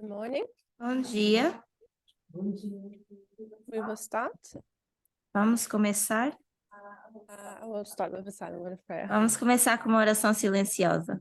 Good morning. Bom dia, We will start. vamos começar? I will start with a silent word of prayer. Vamos começar com uma oração silenciosa.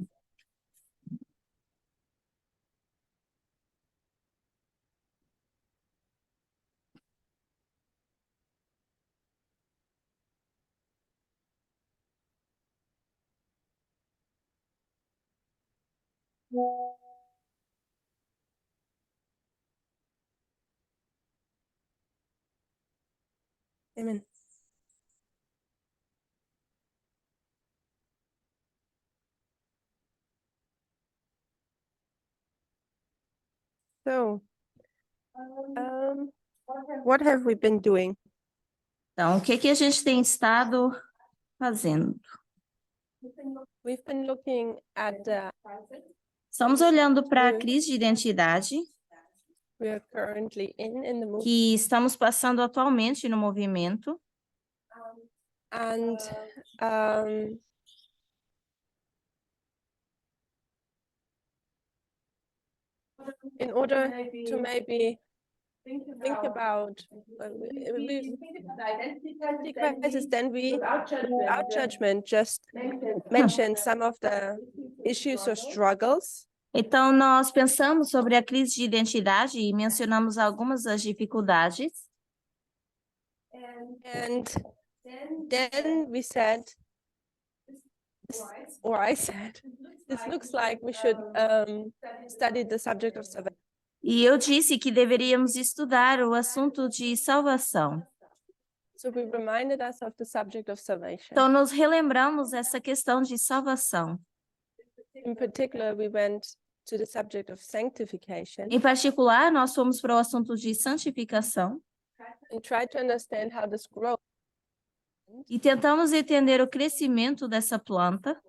Amen. So, what have we been doing? Então, o que que a gente tem estado fazendo? We've been looking at the Estamos olhando para a crise de identidade we are currently in the movement, que estamos passando atualmente no movimento and in order to maybe think about the crisis, then we, without judgment, just mention some of the issues or struggles. Então, nós pensamos sobre a crise de identidade e mencionamos algumas das dificuldades. And then we said, or I said, this looks like we should study the subject of salvation. E eu disse que deveríamos estudar o assunto de salvação. So we reminded us of the subject of salvation. Então, nos relembramos essa questão de salvação. In particular, we went to the subject of sanctification Em particular, nós fomos para o assunto de santificação and tried to understand how this growth e tentamos entender o crescimento dessa planta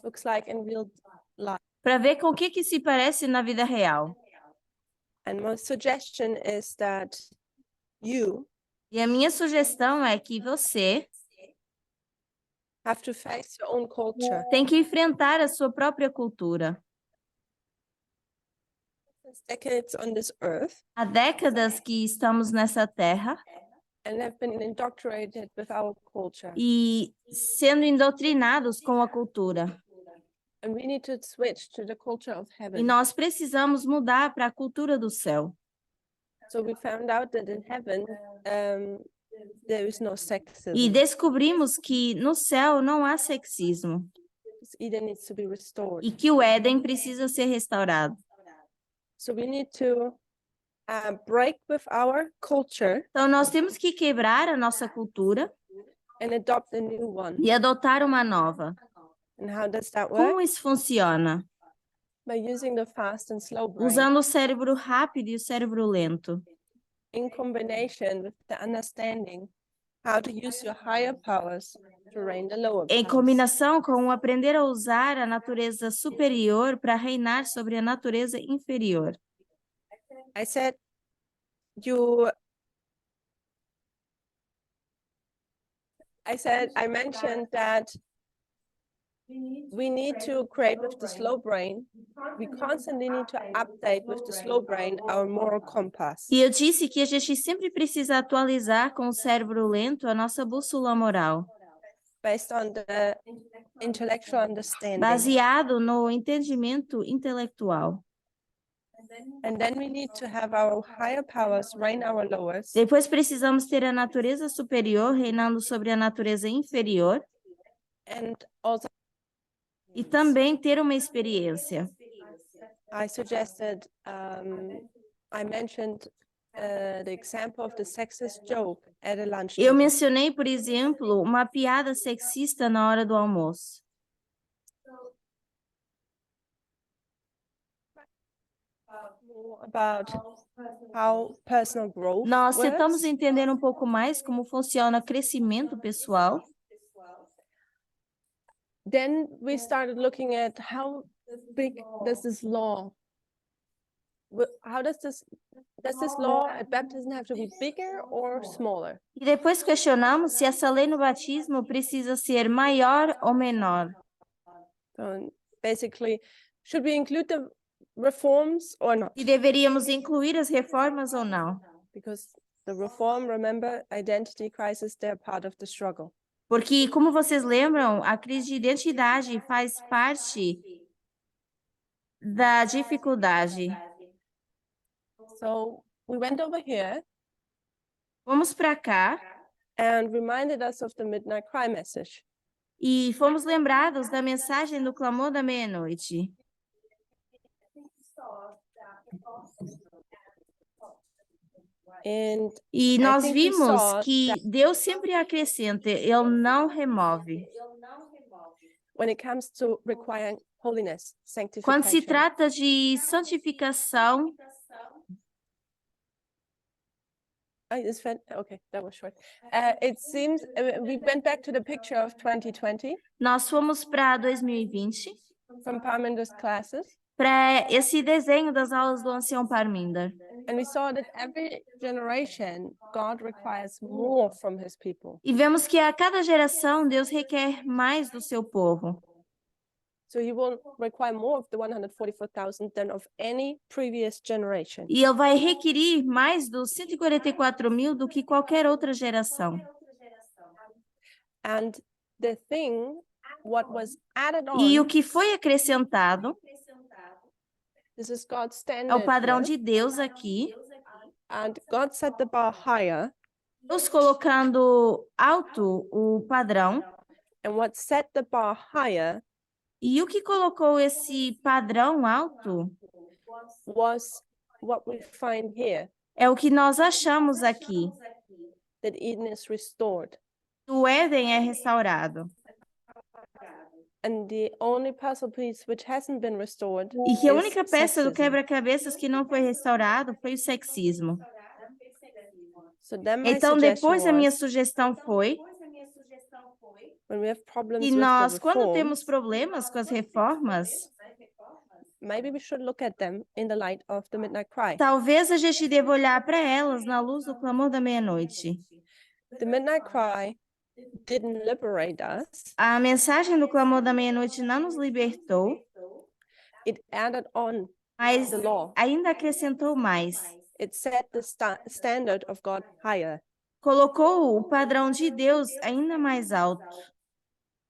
looks like in real life. para ver com o que se parece na vida real. And my suggestion is that you E a minha sugestão é que você have to face your own culture. tem que enfrentar a sua própria cultura. Since decades on this earth Há décadas que estamos nessa terra and have been indoctrinated with our culture. e sendo indoutrinados com a cultura. And we need to switch to the culture of E heaven. nós precisamos mudar para a cultura do céu. So we found out that in heaven, there is no E sexism. descobrimos que no céu não há sexismo Eden needs to be restored. e que o Éden precisa ser restaurado. So we need to break with our culture Então, nós temos que quebrar a nossa cultura and adopt a new one. e adotar uma nova. And how does that work? Como isso funciona? By using the fast and slow brain Usando o cérebro rápido e o cérebro lento, in combination with the understanding how to use your higher powers to reign the lower em powers. combinação com o aprender a usar a natureza superior para reinar sobre a natureza inferior. I said I mentioned that we need to create with the slow brain. We constantly need to update with the slow brain our moral compass. E eu disse que a gente sempre precisa atualizar com o cérebro lento a nossa bússola moral, Based on the intellectual understanding. baseado no entendimento intelectual. And then we need to have our higher powers reign our lowers. Depois precisamos ter a natureza superior reinando sobre a natureza inferior And also e também ter uma experiência. I suggested, I mentioned the example of the sexist joke at a lunch Eu table. mencionei, por exemplo, uma piada sexista na hora do almoço. More about how personal growth Nós tentamos works. entender um pouco mais como funciona o crescimento pessoal. Then we started looking at how big does this law, how does this law at baptism have to be bigger or smaller? E depois questionamos se essa lei no batismo precisa ser maior ou menor. So basically, should we include reforms or not? E deveríamos incluir as reformas ou não? Because the reform, remember, identity crisis, they're part of the struggle. Porque, como vocês lembram, a crise de identidade faz parte da dificuldade. So we went over here Vamos para cá and reminded us of the midnight cry message. e fomos lembrados da mensagem do clamor da meia-noite. And E I nós think we vimos saw que Deus sempre acrescenta, Ele não remove. when it comes to requiring holiness, Quando se sanctification. trata de santificação, Okay, that was short. It seems we went back to the picture of 2020 nós fomos para 2020, from Parminder's classes, para esse desenho das aulas do ancião Parminder. and we saw that every generation God requires more from his people. E vemos que a cada geração Deus requer mais do seu povo. So he will require more of the 144,000 than of any previous generation. E Ele vai requerir mais dos 144.000 do que qualquer outra geração. And the thing, what was added E o on, que foi acrescentado this is God's é o standard padrão here, de Deus aqui, and God set the bar higher, Deus colocando alto o padrão. and what set the bar higher E o que colocou esse padrão alto was what we find here, é o que nós achamos aqui. that Eden is restored. O Éden é restaurado. And the only puzzle piece which hasn't been restored E que a is única peça do sexism. quebra-cabeças que não foi restaurado foi o sexismo. So then my Então, suggestion depois a minha was, sugestão foi when we have problems que with nós, the quando temos reforms, problemas com as reformas, maybe we should look at them in the light of the midnight cry. talvez a gente deva olhar para elas na luz do clamor da meia-noite. The midnight cry didn't liberate us. A mensagem do clamor da meia-noite não nos libertou, It added on mas the law. ainda acrescentou mais. It set the standard of God higher. Colocou o padrão de Deus ainda mais alto.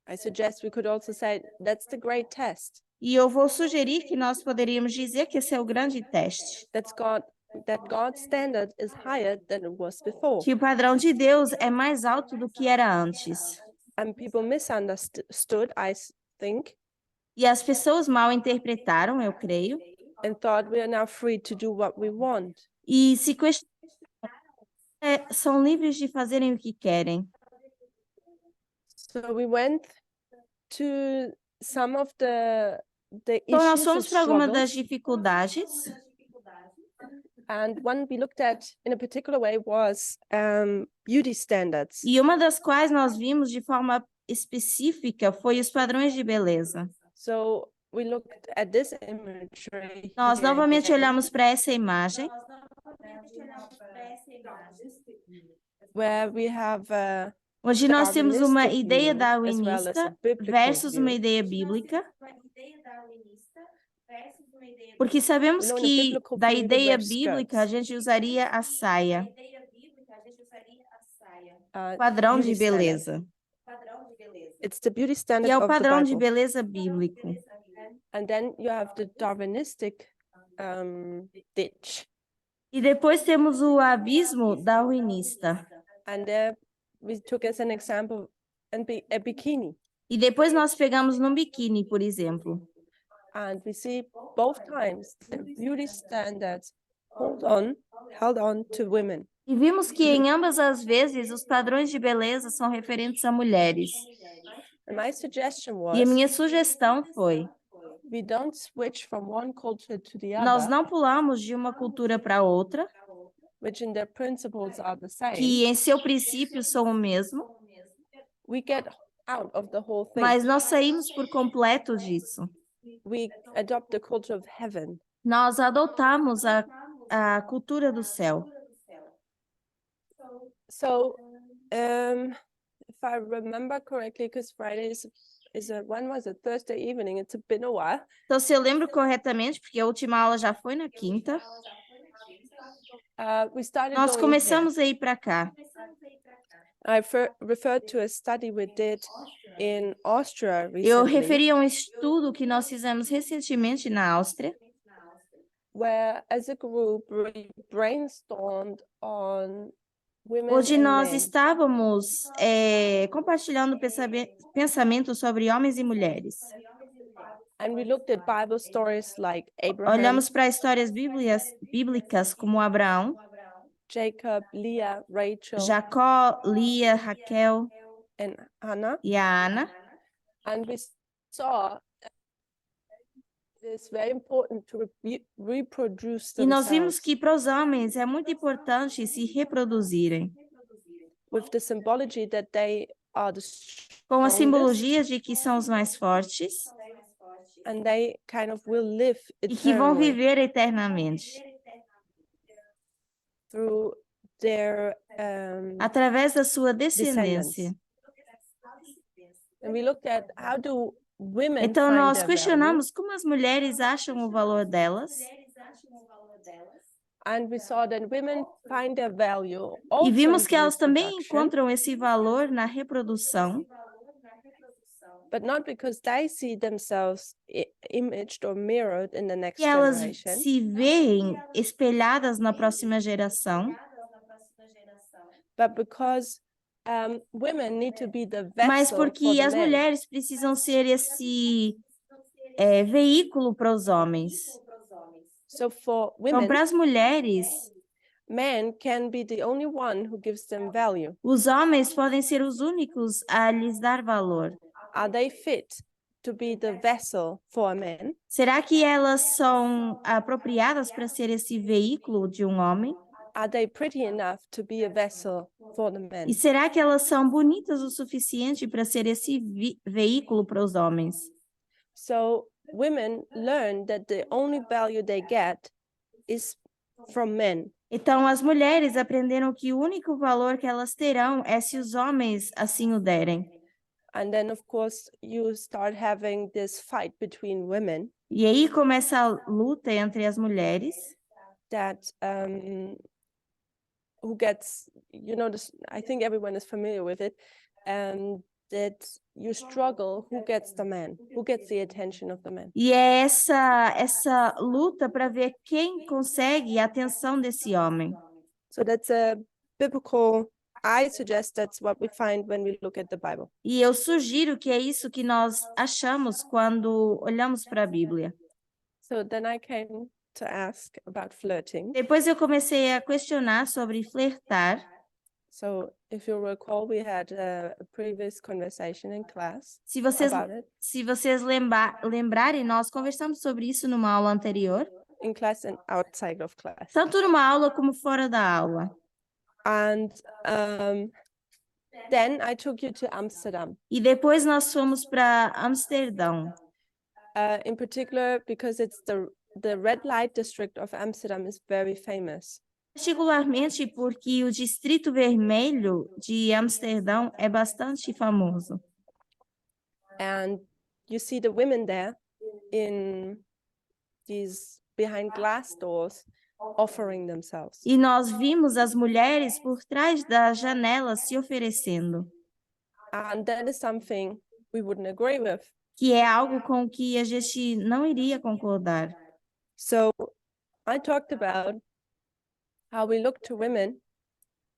I suggest we could also say that's the great test. E eu vou sugerir que nós poderíamos dizer que esse é o grande teste. That God's standard is higher than it was before. Que o padrão de Deus é mais alto do que era antes. And people misunderstood, I think, E as pessoas mal interpretaram, eu creio, and thought we are now free to do what we want. e se questionaram, são livres de fazerem o que querem. So we went to some of the Então, nós issues fomos and para algumas das struggles, dificuldades, and one we looked at in a particular way was beauty standards. e uma das quais nós vimos de forma específica foi os padrões de beleza. So we looked at this imagery Nós here novamente again, olhamos para essa imagem, where we have onde nós temos uma Darwinistic ideia view as well as a darwinista biblical versus uma view. ideia bíblica, porque sabemos You know, in a que biblical da view, we would ideia wear bíblica a skirts, gente usaria a saia, uh, padrão de beauty standard. beleza, It's the beauty que standard é o of the padrão de Bible. beleza bíblico. And then you have the Darwinistic ditch. E depois temos o abismo darwinista. And there we took as an example a bikini. E depois nós pegamos no biquíni, por exemplo. And we see both times the beauty standards held on to women. E vimos que em ambas as vezes os padrões de beleza são referentes a mulheres. And my suggestion E a was minha sugestão foi: we don't switch from one culture to the nós other, não pulamos de uma cultura para outra, which in their principles are the same. que em seu princípio são o mesmo, We get out of the whole thing. mas nós saímos por completo disso. We adopt the culture of heaven. Nós adotamos a cultura do céu. So, if I remember correctly, because Fridays when was it? Thursday evening. It's been a while. Então, se eu lembro corretamente, porque a última aula já foi na quinta, We started nós going here. começamos a ir para cá. I referred to a study we did in Austria Eu recently, referi a um estudo que nós fizemos recentemente na Áustria, where as a group we brainstormed on women onde and nós men. estávamos compartilhando pensamentos sobre homens e mulheres. And we looked at Bible stories like Abraham, Olhamos para histórias bíblicas como Abraão, Jacob, Leah, Rachel, Jacó, Lia, Raquel and Hannah. e a Ana. And we saw it's very important to reproduce E nós vimos themselves que para os homens é muito importante se reproduzirem, with the symbology that they are the com a strongest simbologia de que são os mais fortes and they kind of will live e que vão eternally viver eternamente, through their através da sua descendants. descendência. And we looked at how do women Então, find nós their questionamos como as mulheres acham o valor delas value, and we saw that women find their value e also vimos in que the elas também reproduction, encontram esse valor na reprodução, but not because they see themselves imaged or mirrored in the next que elas generation, se veem espelhadas na próxima geração, but because women need to be the mas vessel for porque the as men. mulheres precisam ser esse veículo para os homens. So for Então, women, para as mulheres, men can be the only one who gives them value. os homens podem ser os únicos a lhes dar valor. Are they fit to be the vessel for a man? Será que elas são apropriadas para ser esse veículo de um homem? Are they pretty enough to be a vessel for the E men? será que elas são bonitas o suficiente para ser esse veículo para os homens? So women learn that the only value they get is from men. Então, as mulheres aprenderam que o único valor que elas terão é se os homens assim o derem. And then, of course, you start having this fight between women E aí começa a luta entre as mulheres, that who gets, you know, this, I think everyone is familiar with it, that you struggle, who gets the man, who gets the attention of the man. e é essa luta para ver quem consegue a atenção desse homem. So that's a biblical, I suggest that's what we find when we look at the Bible. E eu sugiro que é isso que nós achamos quando olhamos para a Bíblia. So then I came to ask about flirting. Depois eu comecei a questionar sobre flertar. So if you recall, we had a previous conversation in class Se vocês, about it, se vocês lembrarem, nós conversamos sobre isso numa aula anterior, in class and outside of class. tanto numa aula como fora da aula. And then I took you to Amsterdam, E depois nós fomos para Amsterdão. in particular because it's the red light district of Amsterdam is very famous. Particularmente porque o Distrito Vermelho de Amsterdão é bastante famoso. And you see the women there in these behind glass doors offering themselves. E nós vimos as mulheres por trás das janelas se oferecendo, And that is something we wouldn't agree with. que é algo com que a gente não iria concordar. So I talked about how we look to women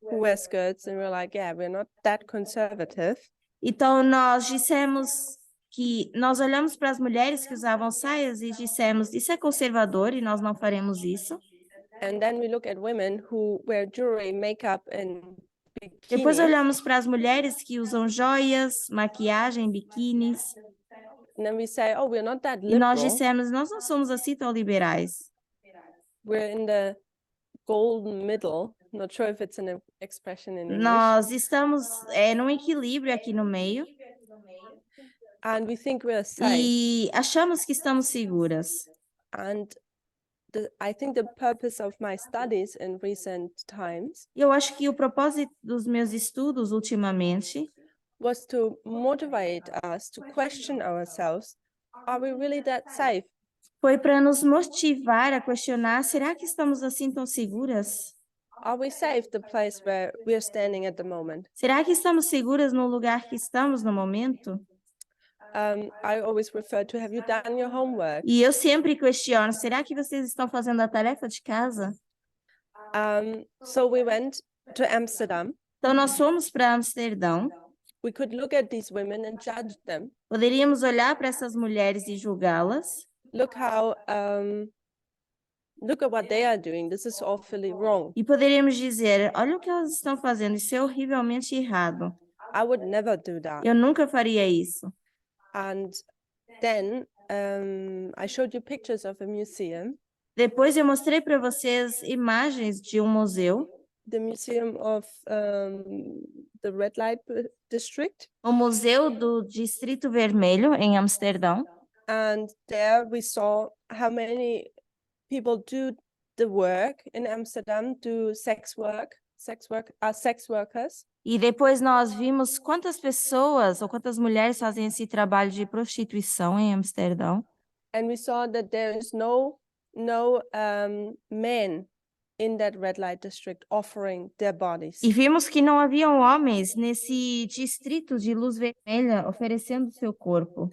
who wear skirts and we're like, yeah, we're not that conservative. Então nós dissemos que nós olhamos para as mulheres que usavam saias e dissemos, isso é conservador e nós não faremos isso. And then we look at women who wear jewelry, makeup, and Depois bikinis. olhamos para as mulheres que usam joias, maquiagem, biquínis. And then we say, oh, we're not that E nós liberal. dissemos, nós não somos assim tão liberais. We're in the golden middle. Not sure if it's an expression in English. Nós estamos num equilíbrio aqui no meio And we think we're safe. e achamos que estamos seguras. And I think the purpose of my studies in recent times Eu acho que o propósito dos meus estudos ultimamente was to motivate us to question ourselves, are we really that safe? Foi para nos motivar a questionar: será que estamos assim tão seguras? Are we safe the place where we are standing at the moment? Será que estamos seguras no lugar que estamos no momento? I always refer to, have you done your homework? E eu sempre questiono: será que vocês estão fazendo a tarefa de casa? So we went to Amsterdam. Então, nós fomos para Amsterdão. We could look at these women and judge them. Poderíamos olhar para essas mulheres e julgá-las. Look at what they are doing. This is awfully wrong. E poderíamos dizer: olha o que elas estão fazendo, isso é horrivelmente errado. I would never do that. Eu nunca faria isso. And then I showed you pictures of a museum, Depois eu mostrei para vocês imagens de um museu, the Museum of the Red Light District. o Museu do Distrito Vermelho, em Amsterdão. And there we saw how many people do the work in Amsterdam, do sex workers. E depois nós vimos quantas pessoas ou quantas mulheres fazem esse trabalho de prostituição em Amsterdão. And we saw that there is no men in that red light district offering their bodies. E vimos que não haviam homens nesse distrito de luz vermelha oferecendo seu corpo.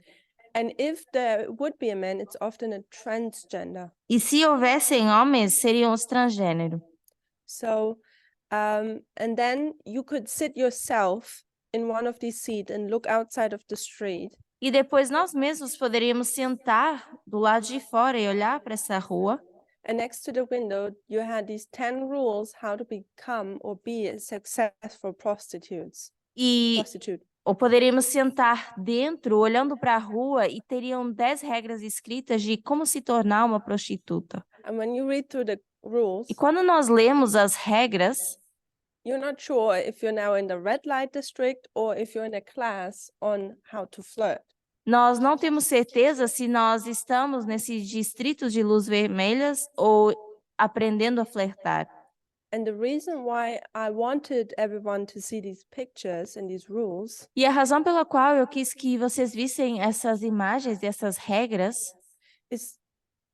And if there would be a man, it's often a transgender. E se houvessem homens, seriam os transgênero. So, and then you could sit yourself in one of these seats and look outside of the street. E depois nós mesmos poderíamos sentar do lado de fora e olhar para essa rua. And next to the window, you had these 10 rules how to become or be a successful prostitute. Ou poderíamos sentar dentro, olhando para a rua, e teriam 10 regras escritas de como se tornar uma prostituta. And when you read through the rules, E quando nós lemos as regras, you're not sure if you're now in the red light district or if you're in a class on how to flirt. nós não temos certeza se nós estamos nesse distrito de luz vermelhas ou aprendendo a flertar. And the reason why I wanted everyone to see these pictures and these rules E a razão pela qual eu quis que vocês vissem essas imagens e essas regras is,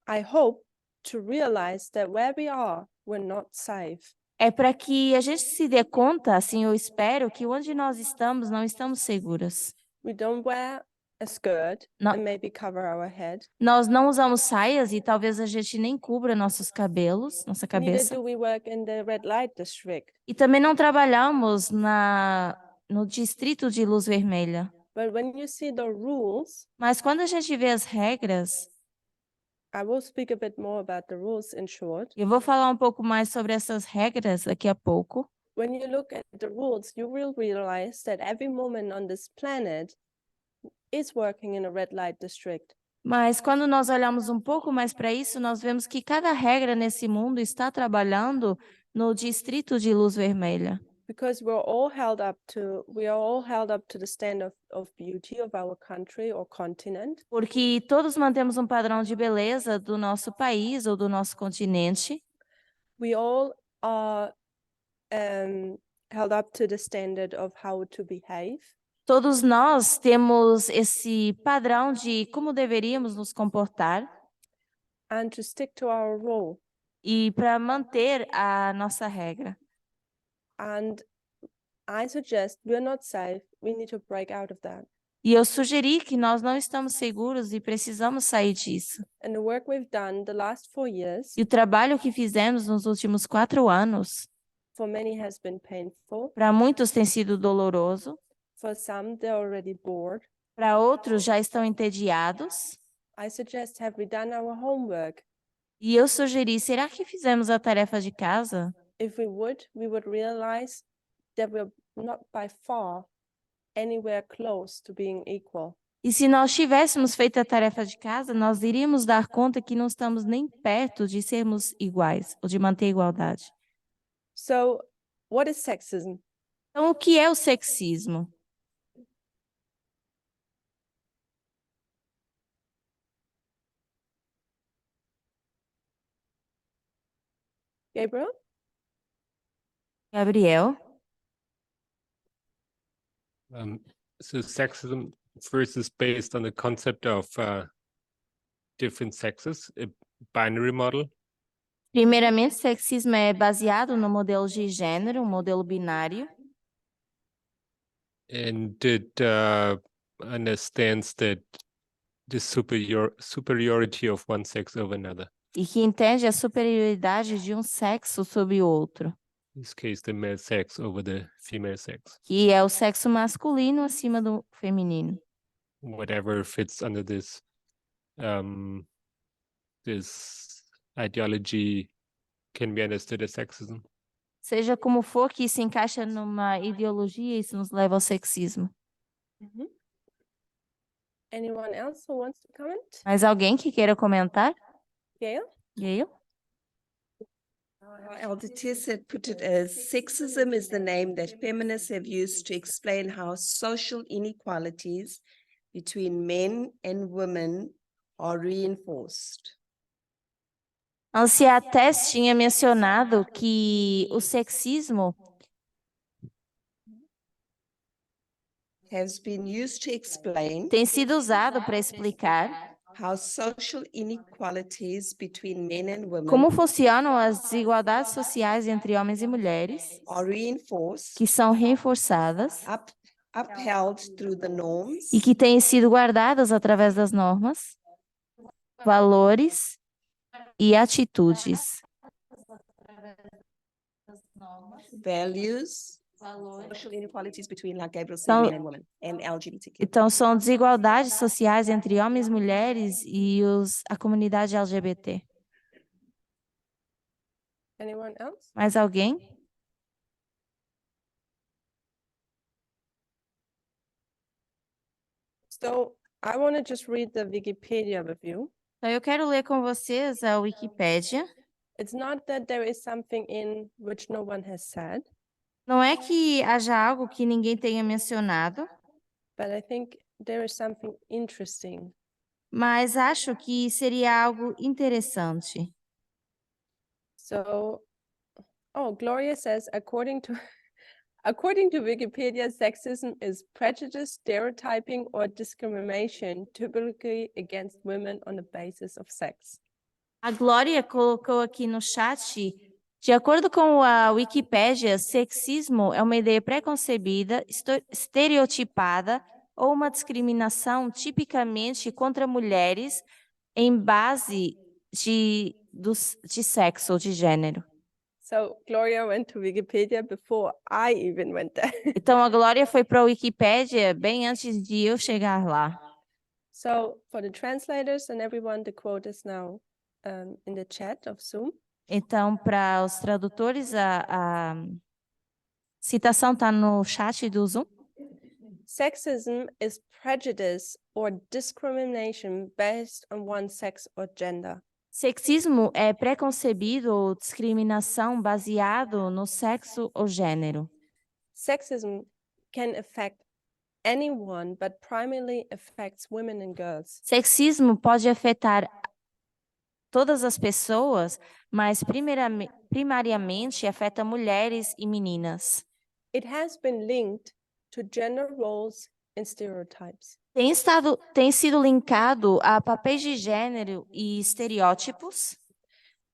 I hope, to realize that where we are, we're not safe. é para que a gente se dê conta, assim eu espero, que onde nós estamos não estamos seguras. We don't wear a skirt No- and maybe cover our head. Nós não usamos saias e talvez a gente nem cubra nossos cabelos, nossa Neither cabeça. do we work in the red light district. E também não trabalhamos no distrito de luz vermelha. But when you see the rules, Mas quando a gente vê as regras, I will speak a bit more about the rules in short. eu vou falar um pouco mais sobre essas regras daqui a pouco. When you look at the rules, you will realize that every woman on this planet is working in a red light district. Mas quando nós olhamos um pouco mais para isso, nós vemos que cada regra nesse mundo está trabalhando no distrito de luz vermelha. Because we are all held up to the standard of beauty of our country or continent. Porque todos mantemos um padrão de beleza do nosso país ou do nosso continente. We all are held up to the standard of how to behave. Todos nós temos esse padrão de como deveríamos nos comportar And to stick to our role. e para manter a nossa regra. And I suggest we're not safe. We need to break out of that. E eu sugeri que nós não estamos seguros e precisamos sair disso. And the work we've done the last 4 years, E o trabalho que fizemos nos últimos 4 anos, for many has been painful. para muitos tem sido doloroso, For some, they're already bored. para outros já estão entediados. I suggest, have we done our homework? E eu sugeri, será que fizemos a tarefa de casa? If we would realize that we're not by far anywhere close to being equal. E se nós tivéssemos feito a tarefa de casa, nós iríamos dar conta que não estamos nem perto de sermos iguais ou de manter a igualdade. So, what is sexism? Então, o que é o sexismo? Gabriel? Gabriel? So sexism first is based on the concept of different sexes, a binary model. Primeiramente, sexismo é baseado no modelo de gênero, um modelo binário, And it understands that the superiority of one sex over another. e que entende a superioridade de um sexo sobre o outro, In this case, the male sex over the female sex. que é o sexo masculino acima do feminino. Whatever fits under this this ideology can be understood as sexism. Seja como for que se encaixa numa ideologia, isso nos leva ao sexismo. Anyone else who wants to comment? Mais alguém que queira comentar? Gail? Gayle? Our elder Tess put it as sexism is the name that feminists have used to explain how social inequalities between men and women are reinforced. Ancia Tess tinha mencionado que o sexismo Has been used to explain tem sido usado para explicar how social inequalities between men and women como funcionam as desigualdades sociais entre homens e mulheres, are reinforced, que são reforçadas upheld through the norms e que têm sido guardadas através das normas, valores e atitudes. values, social inequalities between, like Gabriel said, Então- men and women and LGBTQ. Então, são desigualdades sociais entre homens e mulheres e a comunidade LGBT. Anyone else? Mais alguém? So I want to just read the Wikipedia review. Então, eu quero ler com vocês a Wikipédia. It's not that there is something in which no one has said, Não é que haja algo que ninguém tenha mencionado, but I think there is something interesting. mas acho que seria algo interessante. So, Gloria says, according to according to Wikipedia, sexism is prejudice, stereotyping, or discrimination, typically against women on the basis of sex. A Glória colocou aqui no chat, de acordo com a Wikipédia, sexismo é uma ideia preconcebida, estereotipada ou uma discriminação tipicamente contra mulheres em base de sexo ou de gênero. So Gloria went to Wikipedia before I even went there. Então, a Glória foi para a Wikipédia bem antes de eu chegar lá. So for the translators and everyone, the quote is now in the chat of Zoom. Então, para os tradutores, a citação está no chat do Zoom. Sexism is prejudice or discrimination based on one's sex or gender. Sexismo é preconcebido ou discriminação baseado no sexo ou gênero. Sexism can affect anyone, but primarily affects women and girls. Sexismo pode afetar todas as pessoas, mas primariamente afeta mulheres e meninas. It has been linked to gender roles and stereotypes. Tem sido linkado a papéis de gênero e estereótipos,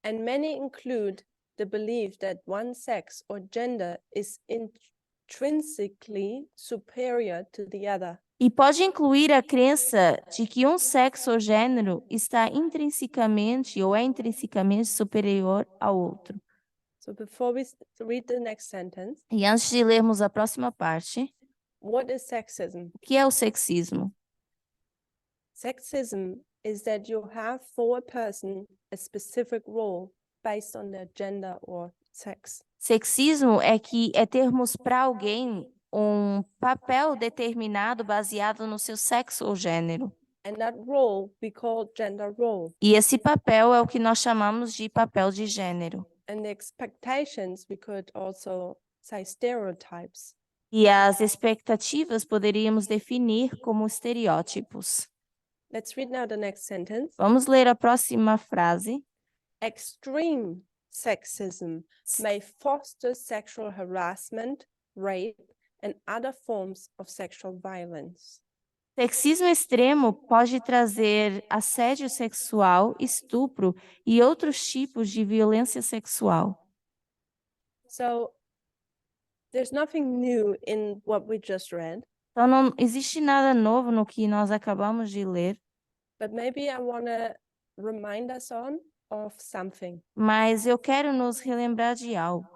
And many include the belief that one sex or gender is intrinsically superior to the other. e pode incluir a crença de que um sexo ou gênero está intrinsecamente ou é intrinsecamente superior ao outro. So before we read the next sentence, E antes de lermos a próxima parte, what is sexism? o que é o sexismo? Sexism is that you have for a person a specific role based on their gender or sex. Sexismo é termos para alguém um papel determinado baseado no seu sexo ou gênero. And that role we call gender role. E esse papel é o que nós chamamos de papel de gênero. And the expectations we could also say stereotypes. E as expectativas poderíamos definir como estereótipos. Let's read now the next sentence. Vamos ler a próxima frase. Extreme sexism may foster sexual harassment, rape, and other forms of sexual violence. Sexismo extremo pode trazer assédio sexual, estupro e outros tipos de violência sexual. So there's nothing new in what we just read, Então, não existe nada novo no que nós acabamos de ler, but maybe I want to remind us of something. mas eu quero nos relembrar de algo.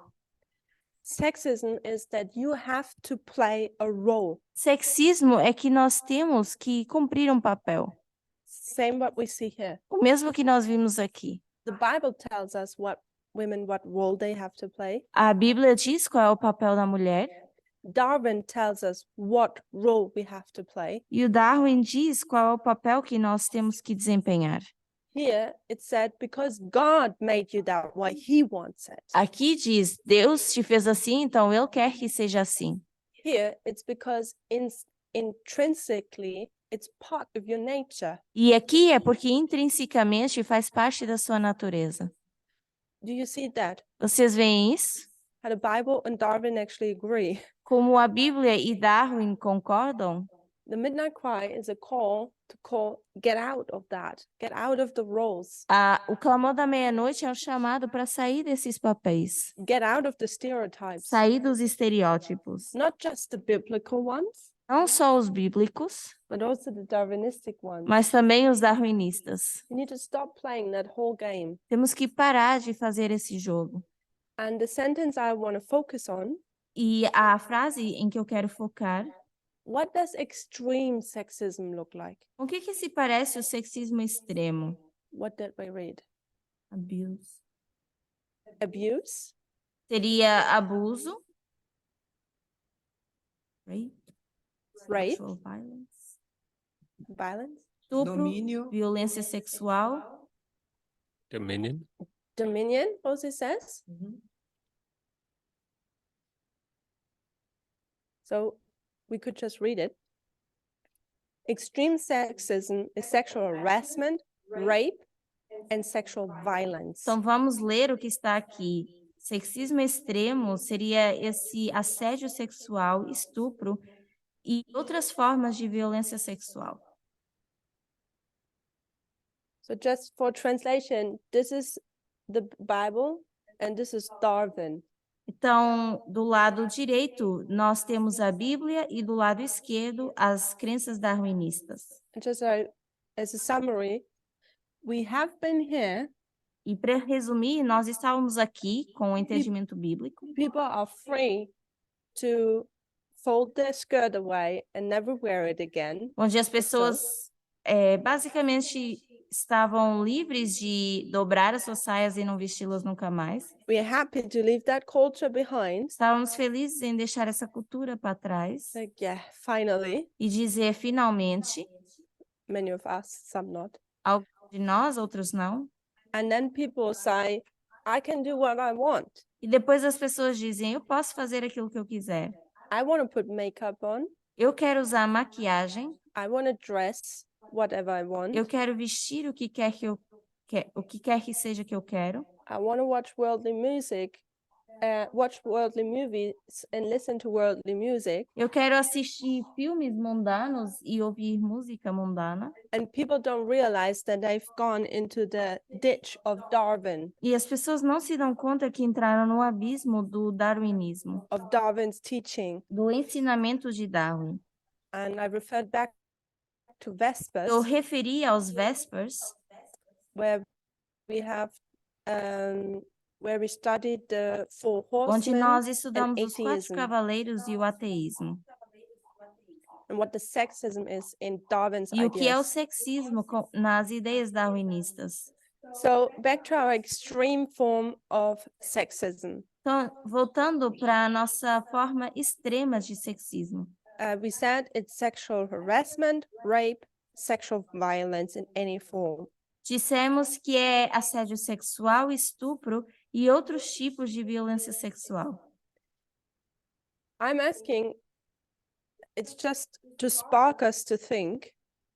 Sexism is that you have to play a role. Sexismo é que nós temos que cumprir um papel, Same what we see here. o mesmo que nós vimos aqui. The Bible tells us what role they have to play. A Bíblia diz qual é o papel da mulher Darwin tells us what role we have to play. e o Darwin diz qual é o papel que nós temos que desempenhar. Here it said, because God made you that way, He wants it. Aqui diz, Deus te fez assim, então Ele quer que seja assim. Here it's because intrinsically it's part of your nature. E aqui é porque intrinsecamente faz parte da sua natureza. Do you see that? Vocês veem isso? How the Bible and Darwin actually agree. Como a Bíblia e Darwin concordam, The midnight cry is a call to get out of that, get out of the roles, o clamor da meia-noite é um chamado para sair desses papéis, get out of the stereotypes, sair dos estereótipos. not just the biblical ones, Não só os bíblicos, but also the Darwinistic ones. mas também os darwinistas. You need to stop playing that whole game. Temos que parar de fazer esse jogo. And the sentence I want to focus on, E a frase em que eu quero focar, what does extreme sexism look like? o que se parece o sexismo extremo? What did we read? Abuse. Abuse, Seria abuso, rape, rape, sexual violence, violence, estupro, Domínio. violência sexual, Dominion. dominion, also says. So we could just read it. Extreme sexism is sexual harassment, rape, and sexual violence. Então vamos ler o que está aqui. Sexismo extremo seria esse assédio sexual, estupro e outras formas de violência sexual. So just for translation, this is the Bible and this is Darwin. Então, do lado direito, nós temos a Bíblia e do lado esquerdo, as crenças darwinistas. And just as a summary, we have been here. E para resumir, nós estávamos aqui com o entendimento bíblico. People are free to fold their skirt away and never wear it again. Onde as pessoas basicamente estavam livres de dobrar as suas saias e não vesti-las nunca mais. We are happy to leave that culture behind. Estávamos felizes em deixar essa cultura para trás Like, yeah, finally, e dizer finalmente, many of us, some not. alguns de nós, outros não. And then people say, I can do what I want. E depois as pessoas dizem, eu posso fazer aquilo que eu quiser. I want to put makeup on. Eu quero usar maquiagem, I want to dress whatever I want. eu quero vestir o que quer que seja que eu quero. I want to watch worldly music, watch worldly movies and listen to worldly music. Eu quero assistir filmes mundanos e ouvir música mundana. And people don't realize that they've gone into the ditch of Darwin, E as pessoas não se dão conta que entraram no abismo do darwinismo, of Darwin's teaching. do ensinamento de Darwin. And I referred back to Vespers, Eu referi aos Vespers, where we have where we studied the four onde horsemen nós and estudamos os 4 atheism, cavaleiros e o ateísmo. and what the sexism is in Darwin's E o que é o ideas. sexismo nas ideias darwinistas. So back to our extreme form of sexism. Então, voltando para a nossa forma extrema de sexismo. We said it's sexual harassment, rape, sexual violence in any form. Dissemos que é assédio sexual, estupro e outros tipos de violência sexual. I'm asking, it's just to spark us to think,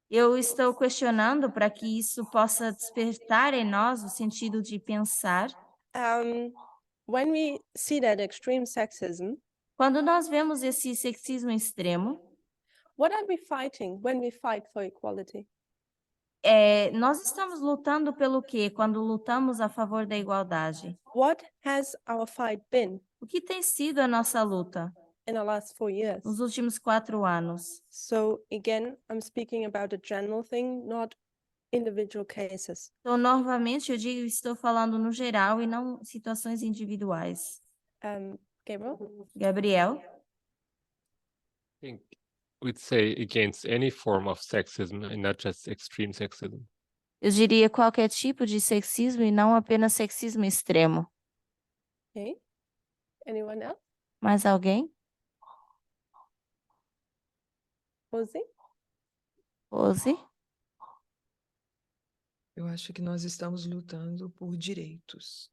Eu estou questionando para que isso possa despertar em nós o sentido de pensar. when we see that extreme sexism, Quando nós vemos esse sexismo extremo, what are we fighting when we fight for equality? nós estamos lutando pelo quê quando lutamos a favor da igualdade? What has our fight been O que tem sido a nossa luta in the last 4 years? nos últimos 4 anos? So again, I'm speaking about a general thing, not individual cases. Então, novamente, eu digo, estou falando no geral e não situações individuais. Gabriel? Gabriel? I think we'd say against any form of sexism and not just extreme sexism. Eu diria qualquer tipo de sexismo e não apenas sexismo extremo. Okay. Anyone else? Mais alguém? Rosie? Rose? Eu acho que nós estamos lutando por direitos.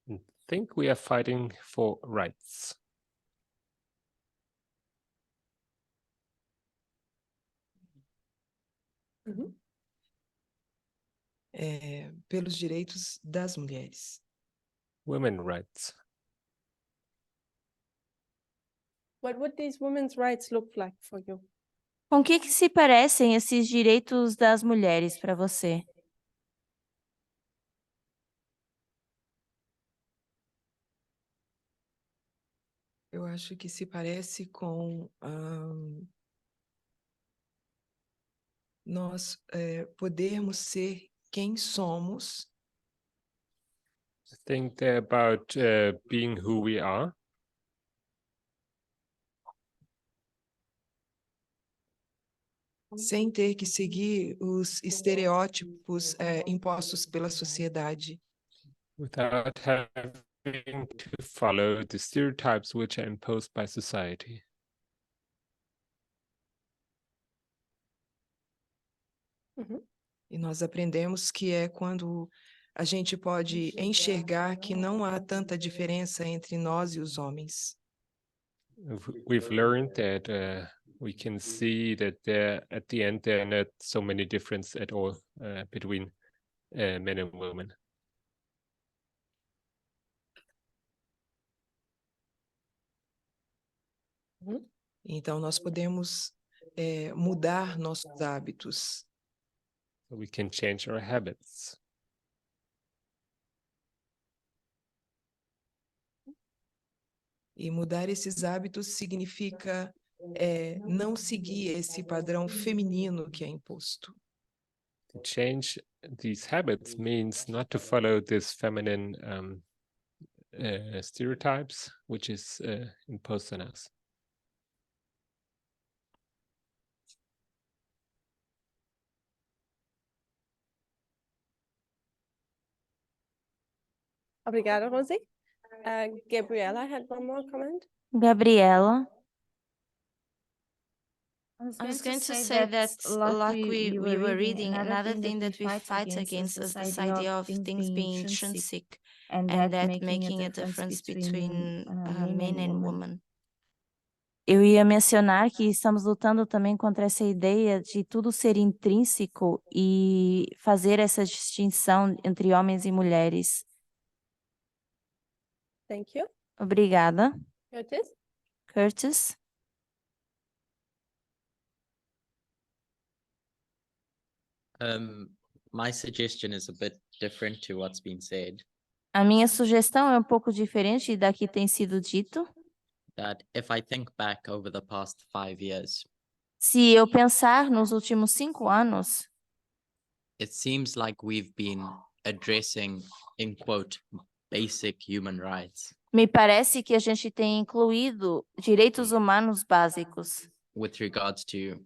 I think we are fighting for rights. Pelos direitos das mulheres. Women rights. What would these women's rights look like for you? Com o que se parecem esses direitos das mulheres para você? Eu acho que se parece com nós podermos ser quem somos I think they're about being who we are sem ter que seguir os estereótipos impostos pela sociedade. without having to follow the stereotypes which are imposed by society. E nós aprendemos que é quando a gente pode enxergar que não há tanta diferença entre nós e os homens. We've learned that we can see that at the end there are not so many difference at all between men and women. Então, nós podemos mudar nossos hábitos. So we can change our habits. E mudar esses hábitos significa não seguir esse padrão feminino que é imposto. To change these habits means not to follow this feminine stereotypes which is imposed on us. Obrigada, Rosie. Gabriella had one more comment. Gabriela? I was going to say that, like we were reading, another thing that we fight against is this idea of things being intrinsic and that making a difference between men and women. Eu ia mencionar que estamos lutando também contra essa ideia de tudo ser intrínseco e fazer essa distinção entre homens e mulheres. Thank you. Obrigada. Curtis? Curtis? My suggestion is a bit different to what's been said, A minha sugestão é um pouco diferente da que tem sido dito. that if I think back over the past 5 years, Se eu pensar nos últimos 5 anos, it seems like we've been addressing, in quote, basic human rights me parece que a gente tem incluído direitos humanos básicos with regards to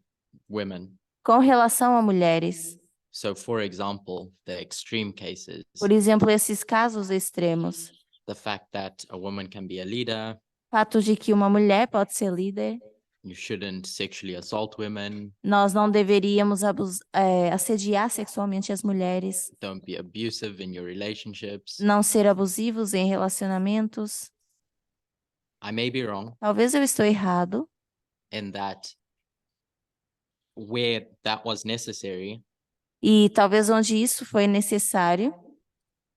women. com relação a mulheres. So, for example, the extreme cases, Por exemplo, esses casos extremos. the fact that a woman can be a leader, Fato de que uma mulher pode ser líder. you shouldn't sexually assault women, Nós não deveríamos assediar sexualmente as mulheres. don't be abusive in your relationships. Não ser abusivos em relacionamentos. I may be wrong Talvez eu estou errado. in that where that was necessary, E talvez onde isso foi necessário,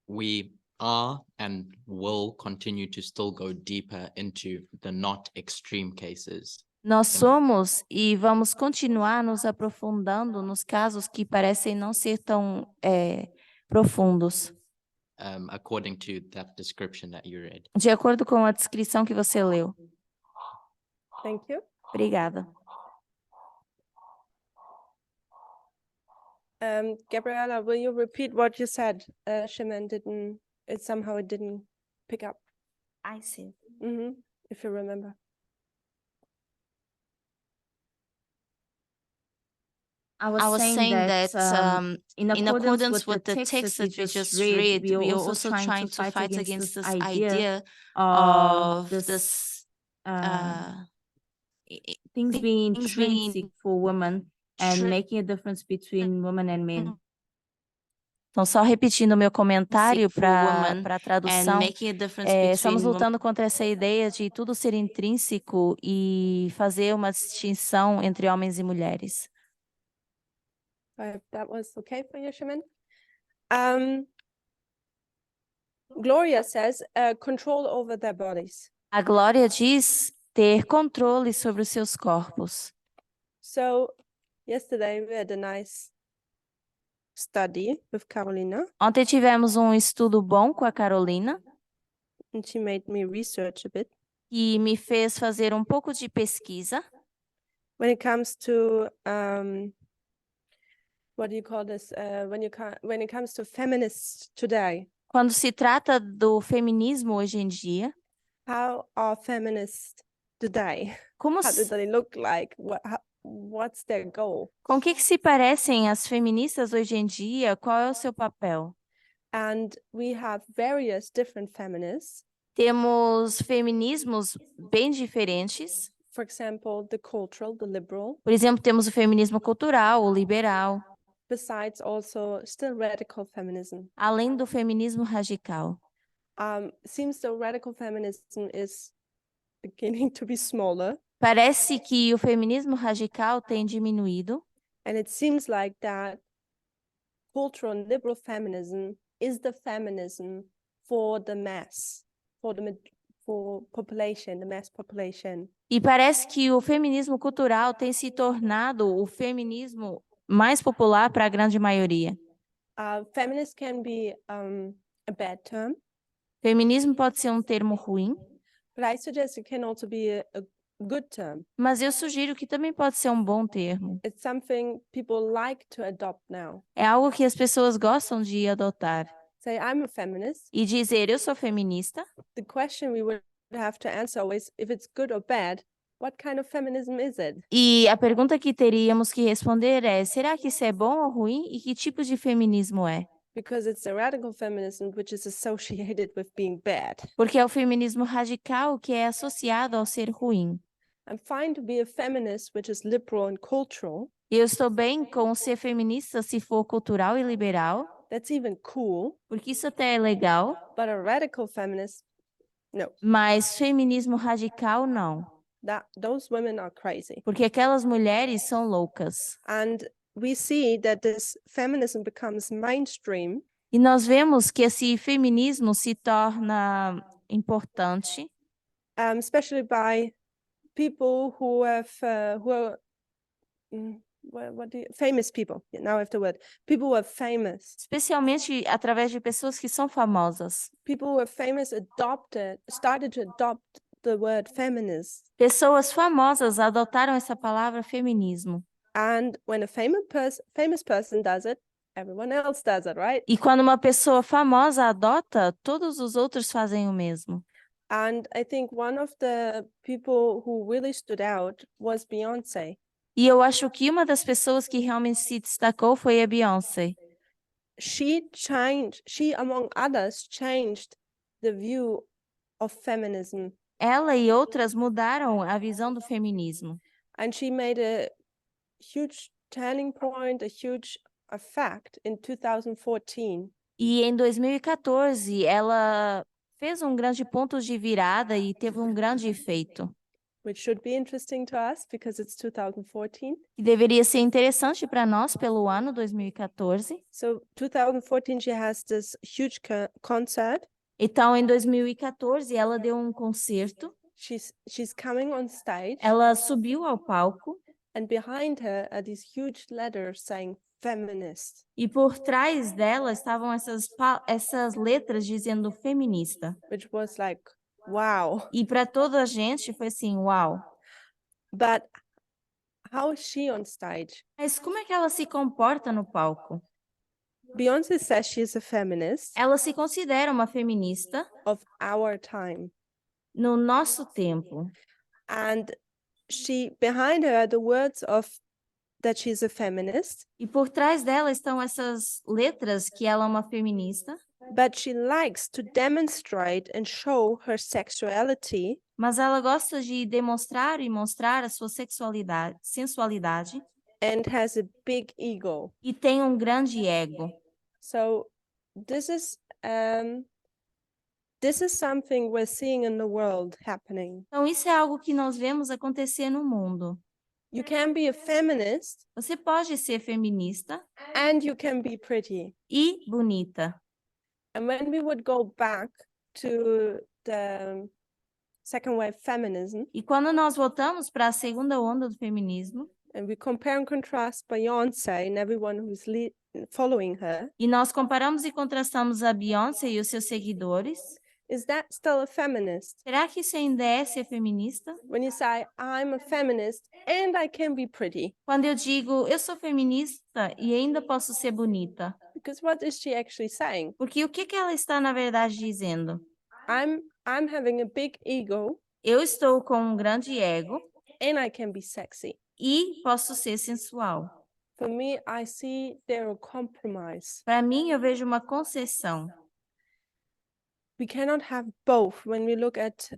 we are and will continue to still go deeper into the not extreme cases. Nós somos e vamos continuar nos aprofundando nos casos que parecem não ser tão profundos, According to that description that you read. de acordo com a descrição que você leu. Thank you. Obrigada. Gabriella, will you repeat what you said? Shimon somehow it didn't pick up. I see. If you remember. I was saying that in accordance with the text that we just read, we are also trying to fight against this idea of this things being intrinsic for women and making a difference between women and men. Então, só repetindo o meu comentário para a tradução, estamos lutando contra essa ideia de tudo ser intrínseco e fazer uma distinção entre homens e mulheres. That was okay for you, Shimon. Gloria says, control over their bodies. A Glória diz ter controle sobre os seus corpos. So, yesterday we had a nice study with Carolina. Ontem tivemos um estudo bom com a Carolina. And she made me research a bit. E me fez fazer um pouco de pesquisa. When it comes to what do you call this? When it comes to feminists today. Quando se trata do feminismo hoje em dia. How are feminists today? Como How do they look like? What's their goal? Com o que se parecem as feministas hoje em dia? Qual é o seu papel? And we have various different feminists. Temos feminismos bem diferentes. For example, the cultural, the liberal. Por exemplo, temos o feminismo cultural, o liberal. Besides also still radical feminism. Além do feminismo radical. Seems the radical feminism is beginning to be smaller. Parece que o feminismo radical tem diminuído. And it seems like that cultural and liberal feminism is the feminism for the mass, for population, the mass population. E parece que o feminismo cultural tem se tornado o feminismo mais popular para a grande maioria. Feminist can be a bad term. Feminismo pode ser um termo ruim. But I suggest it can also be a good term. Mas eu sugiro que também pode ser um bom termo. It's something people like to adopt now. É algo que as pessoas gostam de adotar. Say, I'm a feminist. E dizer, eu sou feminista. The question we would have to answer is, if it's good or bad, what kind of feminism is it? E a pergunta que teríamos que responder é, será que isso é bom ou ruim? E que tipo de feminismo é? Because it's the radical feminism which is associated with being bad. Porque é o feminismo radical que é associado ao ser ruim. I'm fine to be a feminist which is liberal and cultural. E eu estou bem com ser feminista se for cultural e liberal. That's even cool. Porque isso até é legal. But a radical feminist, no. Mas feminismo radical, não. Those women are crazy. Porque aquelas mulheres são loucas. And we see that this feminism becomes mainstream. E nós vemos que esse feminismo se torna importante. Especially by people who are famous people. Now I have the word. People who are famous. Especialmente através de pessoas que são famosas. People who are famous started to adopt the word feminist. Pessoas famosas adotaram essa palavra feminismo. And when a famous person does it, everyone else does it, right? E quando uma pessoa famosa adota, todos os outros fazem o mesmo. And I think one of the people who really stood out was Beyoncé. E eu acho que uma das pessoas que realmente se destacou foi a Beyoncé. She, among others, changed the view of feminism. Ela e outras mudaram a visão do feminismo. And she made a huge turning point, a huge effect in 2014. E em 2014, ela fez um grande ponto de virada e teve um grande efeito. which should be interesting to us because it's 2014. que deveria ser interessante para nós pelo ano 2014. So 2014, she has this huge concert. Então, em 2014, ela deu um concerto, She's coming on stage, ela subiu ao palco and behind her are these huge letters saying feminist. e por trás dela estavam essas letras dizendo feminista. Which was like, wow. E para toda a gente foi assim, uau. But how is she on stage? Mas como é que ela se comporta no palco? Beyoncé says she is a feminist Ela se considera uma feminista of our time. no nosso tempo. And behind her are the words of that she's a feminist, E por trás dela estão essas letras que ela é uma feminista, but she likes to demonstrate and show her sexuality mas ela gosta de demonstrar e mostrar a sua sensualidade and has a big ego. e tem um grande ego. So this is something we're seeing in the world happening. Então isso é algo que nós vemos acontecer no mundo. You can be a feminist Você pode ser feminista and you can be pretty. e bonita. And when we would go back to the second wave feminism, E quando nós voltamos para a segunda onda do feminismo, and we compare and contrast Beyoncé and everyone who's following her, e nós comparamos e contrastamos a Beyoncé e os seus seguidores, is that still a feminist? será que isso ainda é ser feminista? When you say, I'm a feminist and I can be pretty. Quando eu digo, eu sou feminista e ainda posso ser bonita. Because what is she actually saying? Porque o que ela está, na verdade, dizendo? I'm having a big ego Eu estou com um grande ego and I can be sexy. e posso ser sensual. For me, I see there a compromise. Para mim, eu vejo uma concessão. We cannot have both when we look at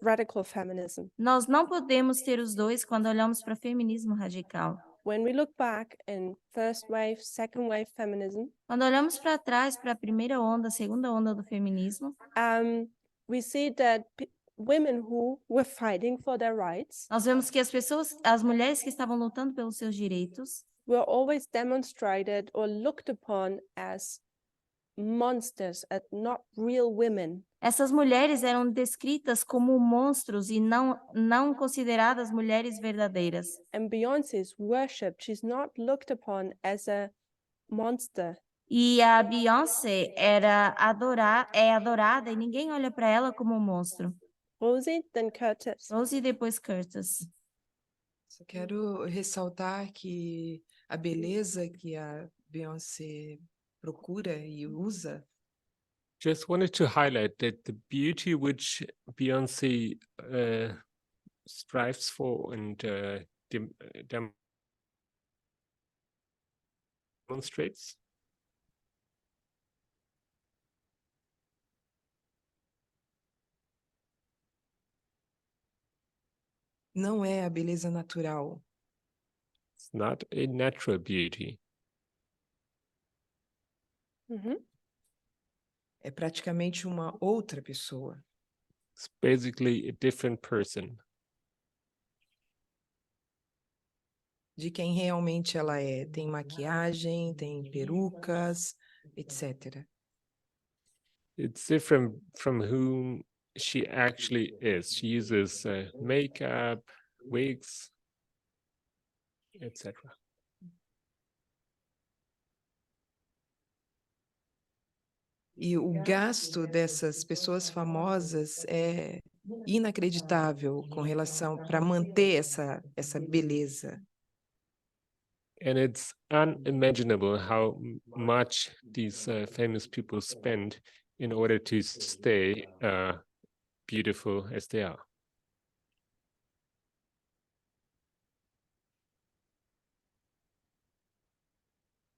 radical feminism. Nós não podemos ter os dois quando olhamos para o feminismo radical. When we look back in first wave, second wave feminism, Quando olhamos para trás, para a primeira onda, a segunda onda do feminismo, we see that women who were fighting for their rights nós vemos que as mulheres que estavam lutando pelos seus direitos, were always demonstrated or looked upon as monsters, as not real women. essas mulheres eram descritas como monstros e não consideradas mulheres verdadeiras. And Beyoncé is worshipped. She's not looked upon as a monster. E a Beyoncé é adorada e ninguém olha para ela como um monstro. Rosie, then Curtis. Rose e depois Curtis. Só quero ressaltar que a beleza que a Beyoncé procura e usa Just wanted to highlight that the beauty which Beyoncé strives for and demonstrates não é a beleza natural, is not a natural beauty. é praticamente uma outra pessoa. It's basically a different person. De quem realmente ela é. Tem maquiagem, tem perucas, etc. It's different from whom she actually is. She uses makeup, wigs, etc. E o gasto dessas pessoas famosas é inacreditável com relação para manter essa beleza. And it's unimaginable how much these famous people spend in order to stay beautiful as they are.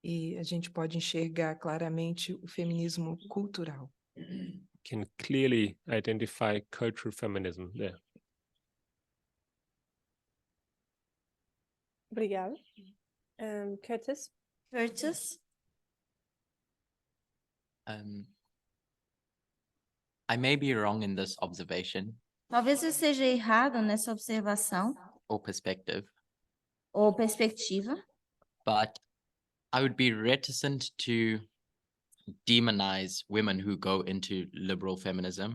E a gente pode enxergar claramente o feminismo cultural. Can clearly identify cultural feminism there. Obrigada. Curtis? Curtis? I may be wrong in this observation, Talvez eu esteja errado nessa observação or perspective, ou perspectiva, but I would be reticent to demonize women who go into liberal feminism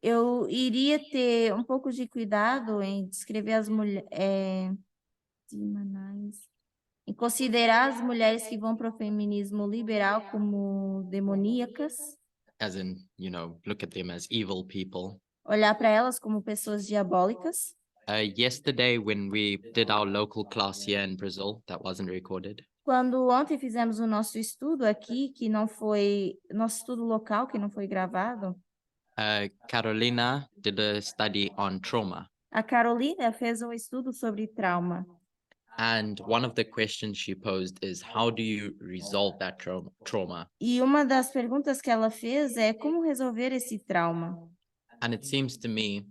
eu iria ter um pouco de cuidado em descrever as mulheres, em considerar as mulheres que vão para o feminismo liberal como demoníacas, as in, look at them as evil people. olhar para elas como pessoas diabólicas. Yesterday, when we did our local class here in Brazil, that wasn't recorded, Quando ontem fizemos o nosso estudo aqui, que não foi, nosso estudo local, que não foi gravado, Carolina did a study on trauma. a Carolina fez um estudo sobre trauma. And one of the questions she posed is, how do you resolve that trauma? E uma das perguntas que ela fez é como resolver esse trauma. And it seems to me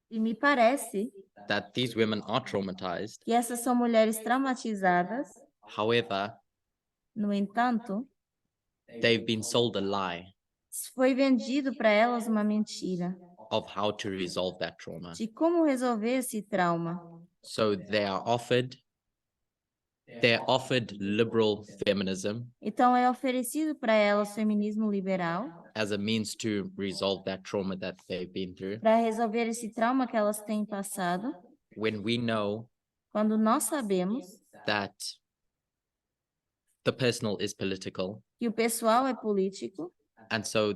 E me parece that these women are traumatized. que essas são mulheres traumatizadas. However, No entanto, they've been sold a lie foi vendido para elas uma mentira of how to resolve that trauma. de como resolver esse trauma. So they're offered liberal feminism Então é oferecido para elas feminismo liberal as a means to resolve that trauma that they've been through, para resolver esse trauma que elas têm passado, when we know quando nós sabemos that the personal is political. que o pessoal é político And so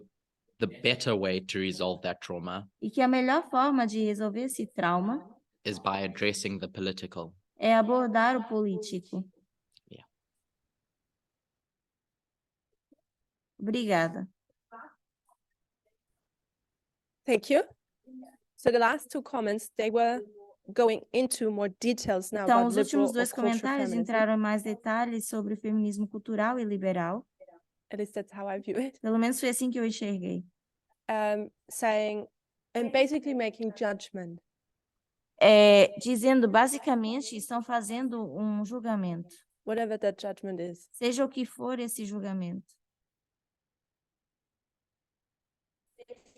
the better way to resolve that trauma e que a melhor forma de resolver esse trauma is by addressing the political. é abordar o político. Yeah. Obrigada. Thank you. So the last two comments, they were going into more details now Então, about os liberal últimos or dois cultural comentários feminism. entraram em mais detalhes sobre o feminismo cultural e liberal. At least that's how I view it. Pelo menos foi assim que eu enxerguei. Saying and basically making judgment. Dizendo, basicamente, estão fazendo um julgamento. Whatever that judgment is. Seja o que for esse julgamento.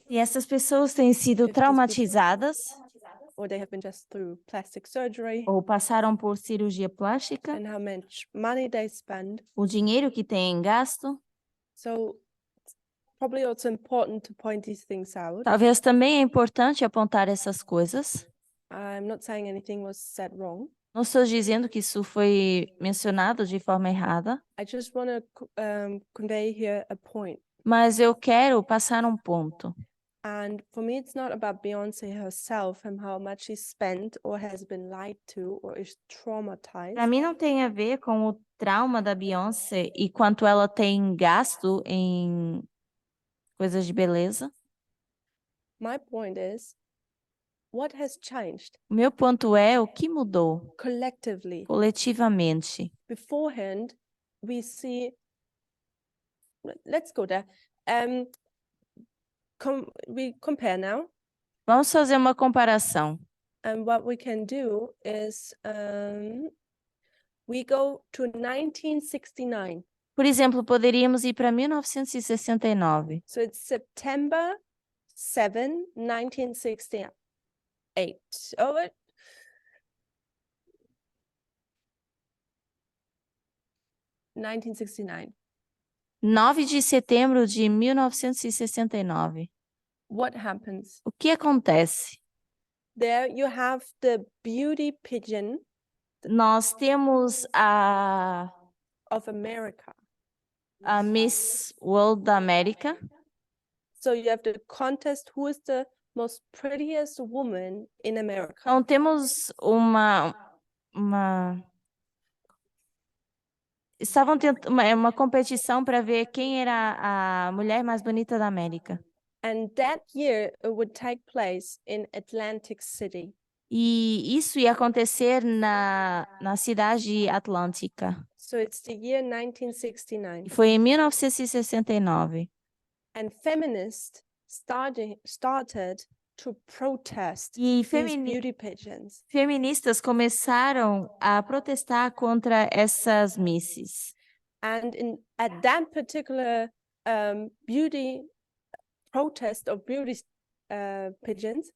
E essas pessoas têm sido traumatizadas Or they have been just through plastic surgery. ou passaram por cirurgia plástica, And how much money they spend. o dinheiro que têm gasto. So it's probably also important to point these things out. Talvez também é importante apontar essas coisas. I'm not saying anything was said wrong. Não estou dizendo que isso foi mencionado de forma errada, I just want to convey here a point. mas eu quero passar um ponto. And for me, it's not about Beyoncé herself and how much she spent or has been lied to or is traumatized. Para mim não tem a ver com o trauma da Beyoncé e quanto ela tem gasto em coisas de beleza. My point is, what has changed O meu ponto é o que mudou collectively? coletivamente. Beforehand, we see, let's go there. We compare now. Vamos fazer uma comparação. And what we can do is we go to 1969. Por exemplo, poderíamos ir para 1969. So it's September 7, 1968. Oh, 1969. 9 de setembro de 1969. What happens? O que acontece? There you have the beauty pigeon Nós temos of America. a Miss World da América. So you have the contest, who is the most prettiest woman in America? Então temos uma estavam tentando uma competição para ver quem era a mulher mais bonita da América. And that year it would take place in Atlantic City. E isso ia acontecer na cidade atlântica. So it's the year E 1969. foi em 1969. And feminists started to protest E these beauty pigeons. feministas começaram a protestar contra essas misses. And at that particular beauty protest of beauty pigeons,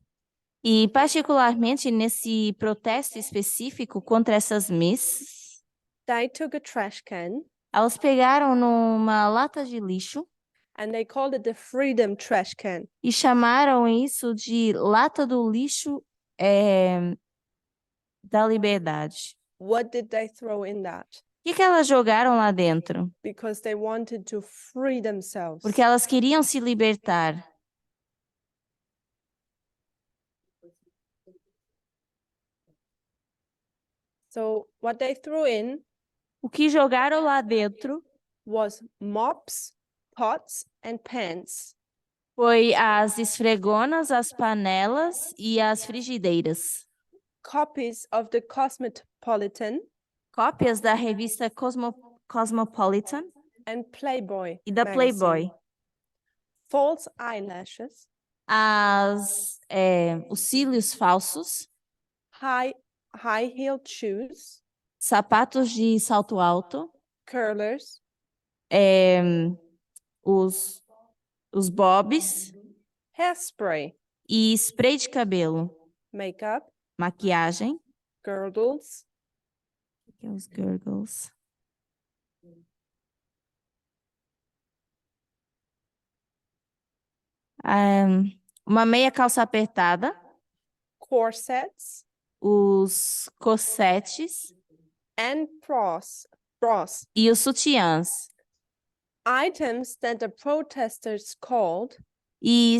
E particularmente nesse protesto específico contra essas Miss, they took a trash can elas pegaram numa lata de lixo and they called it the freedom trash can. e chamaram isso de lata do lixo da liberdade. What did they throw in that? O que elas jogaram lá dentro? Because they wanted to free themselves. Porque elas queriam se libertar. So what they threw in O que jogaram lá dentro was mops, pots, and pans. foi as esfregonas, as panelas e as frigideiras. Copies of the Cosmopolitan Cópias da revista Cosmopolitan and Playboy e da magazine. Playboy. False eyelashes, Os cílios falsos, high-heeled shoes, sapatos de salto alto, curlers, os bobs hairspray, e spray de cabelo, makeup, maquiagem. girdles, O que é os girdles? Uma meia calça apertada, corsets, os corsetes and bras. e os sutiãs. Items that the protesters called E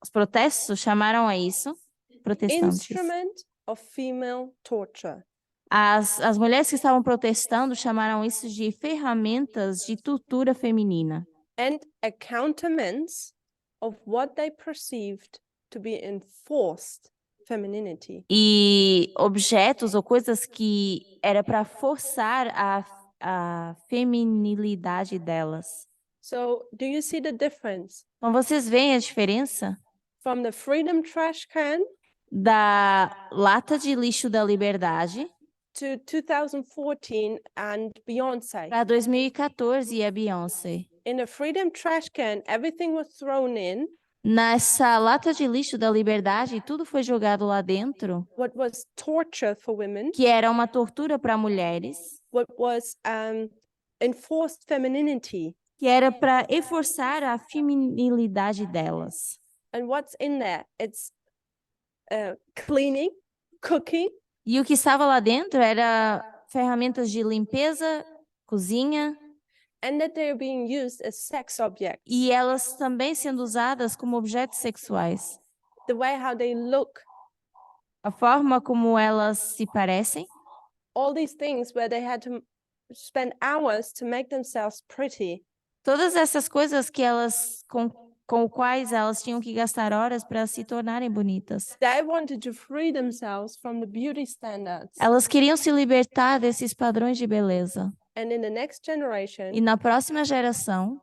os protestos chamaram a isso, protestantes. instrument of female torture. As mulheres que estavam protestando chamaram isso de ferramentas de tortura feminina. And accoutrements of what they perceived to be enforced femininity. E objetos ou coisas que era para forçar a feminilidade delas. So, do you see the difference Então, vocês veem a diferença from the freedom trash can da lata de lixo da liberdade to 2014 and Beyonce? para 2014 e a Beyoncé? In the freedom trash can, everything was thrown in Nessa lata de lixo da liberdade, tudo foi jogado lá dentro, what was torture for women, que era uma tortura para mulheres, what was enforced femininity, que era para reforçar a feminilidade delas. and what's in there? It's cleaning, cooking, E o que estava lá dentro era ferramentas de limpeza, cozinha, and that they're being used as sex objects. e elas também sendo usadas como objetos sexuais. The way how they look, A forma como elas se parecem, all these things where they had to spend hours to make themselves pretty. todas essas coisas que elas com quais elas tinham que gastar horas para se tornarem bonitas. They wanted to free themselves from the beauty standards. Elas queriam se libertar desses padrões de beleza. And in the next generation, E na próxima geração,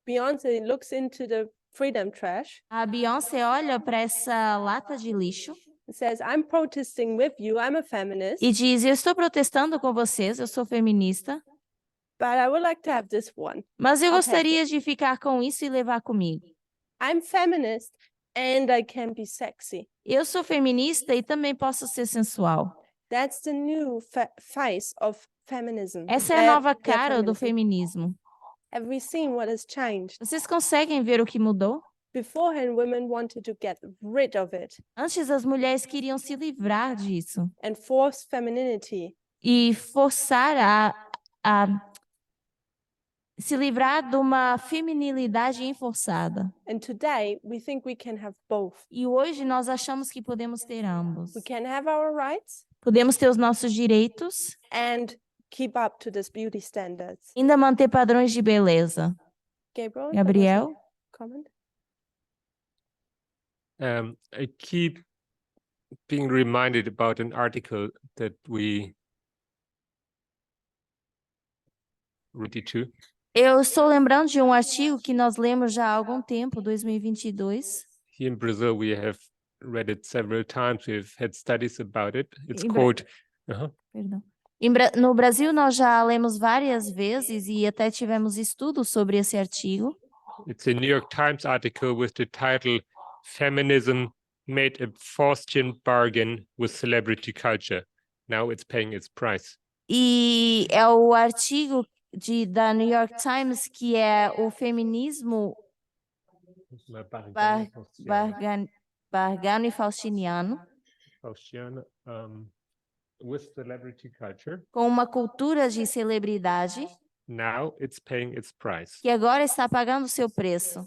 Beyonce looks into the freedom trash a Beyoncé olha para essa lata de lixo and says, I'm protesting with you, I'm a feminist, e diz: eu estou protestando com vocês, eu sou feminista, but I would like to have this one. mas eu I'll take gostaria de ficar com isso e levar comigo. I'm feminist and I can be sexy. Eu sou feminista e também posso ser sensual. That's the new face of feminism. Essa é a nova Yeah, cara do feminism. feminismo. Have we seen what has changed? Vocês conseguem ver o que mudou? Beforehand, women wanted to get rid of it Antes, as mulheres queriam se livrar disso and force femininity. e forçar a se livrar de uma feminilidade enforçada. And today, we think we can have both. E hoje nós achamos que podemos ter ambos. We can have our rights Podemos ter os nossos direitos and keep up to this beauty standards. e ainda manter padrões de beleza. Gabriel? that was a Gabriel? comment? I keep being reminded about an article that we read it to. Eu estou lembrando de um artigo que nós lemos já há algum tempo, 2022. Here in Brazil, we have read it several times. We've had studies about it. It's In Bra- called Perdão. No Brasil, nós já lemos várias vezes e até tivemos estudos sobre esse artigo. it's a New York Times article with the title "Feminism made a Faustian bargain with celebrity culture. Now it's paying its price. E é o artigo da New York Times que é o feminismo bargano e faustiniano, Faustian, with celebrity culture. com uma cultura de celebridade Now it's paying its price. que agora está pagando seu preço.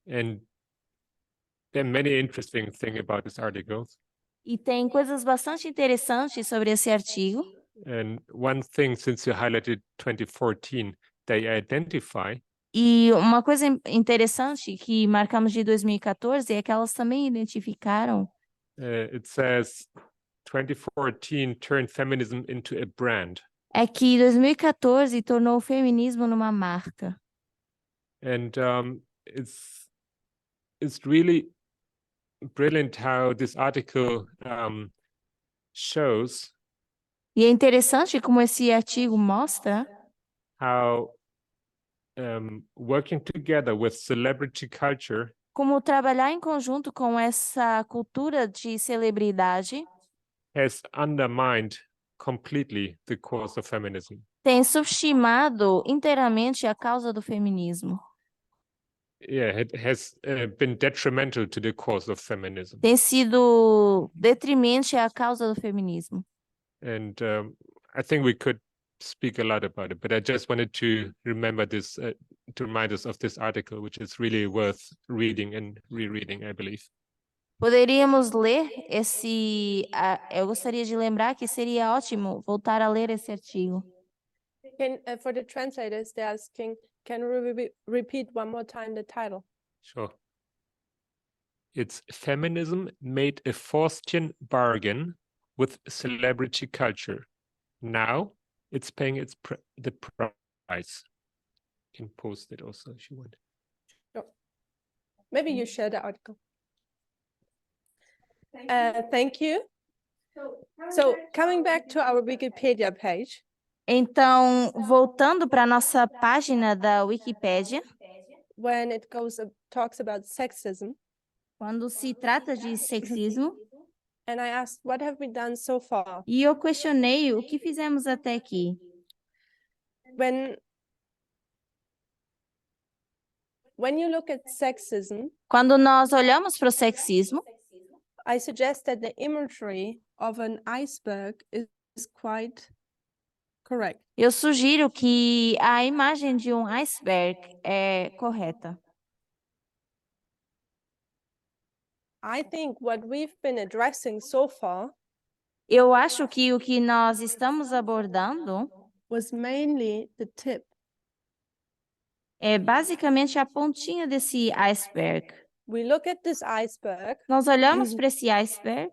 And there are many interesting things about this article. E tem coisas bastante interessantes sobre esse artigo. And one thing, since you highlighted 2014, they identify E uma coisa interessante que marcamos de 2014 é que elas também identificaram. It says 2014 turned feminism into a brand. É que 2014 tornou o feminismo numa marca. And it's really brilliant how this article shows E é interessante como esse artigo mostra how working together with celebrity culture como trabalhar em conjunto com essa cultura de celebridade has undermined completely the cause of feminism. tem subestimado inteiramente a causa do feminismo. Yeah, it has been detrimental to the cause of feminism. Tem sido detrimente à causa do feminismo. And I think we could speak a lot about it, but I just wanted to remember this, to remind us of this article, which is really worth reading and rereading, I believe. Poderíamos ler esse... eu gostaria de lembrar que seria ótimo voltar a ler esse artigo. For the translators, they're asking, can we repeat one more time the title? Sure. It's Feminism Made a Faustian Bargain with Celebrity Culture. Now it's paying the price. You can post it also if you want. Sure. Maybe you share the article. Thank you. So coming back to our Wikipedia page. Então, voltando para a nossa página da Wikipédia, when it talks about sexism, quando se trata de sexismo, and I asked, what have we done so far? e eu questionei o que fizemos até aqui. When you look at sexism, quando nós olhamos para o sexismo, I suggest that the imagery of an iceberg is quite correct. Eu sugiro que a imagem de um iceberg é correta. I think what we've been addressing so far Eu acho que o que nós estamos abordando was mainly the tip. É basicamente a pontinha desse iceberg. We look at this iceberg Nós olhamos para esse iceberg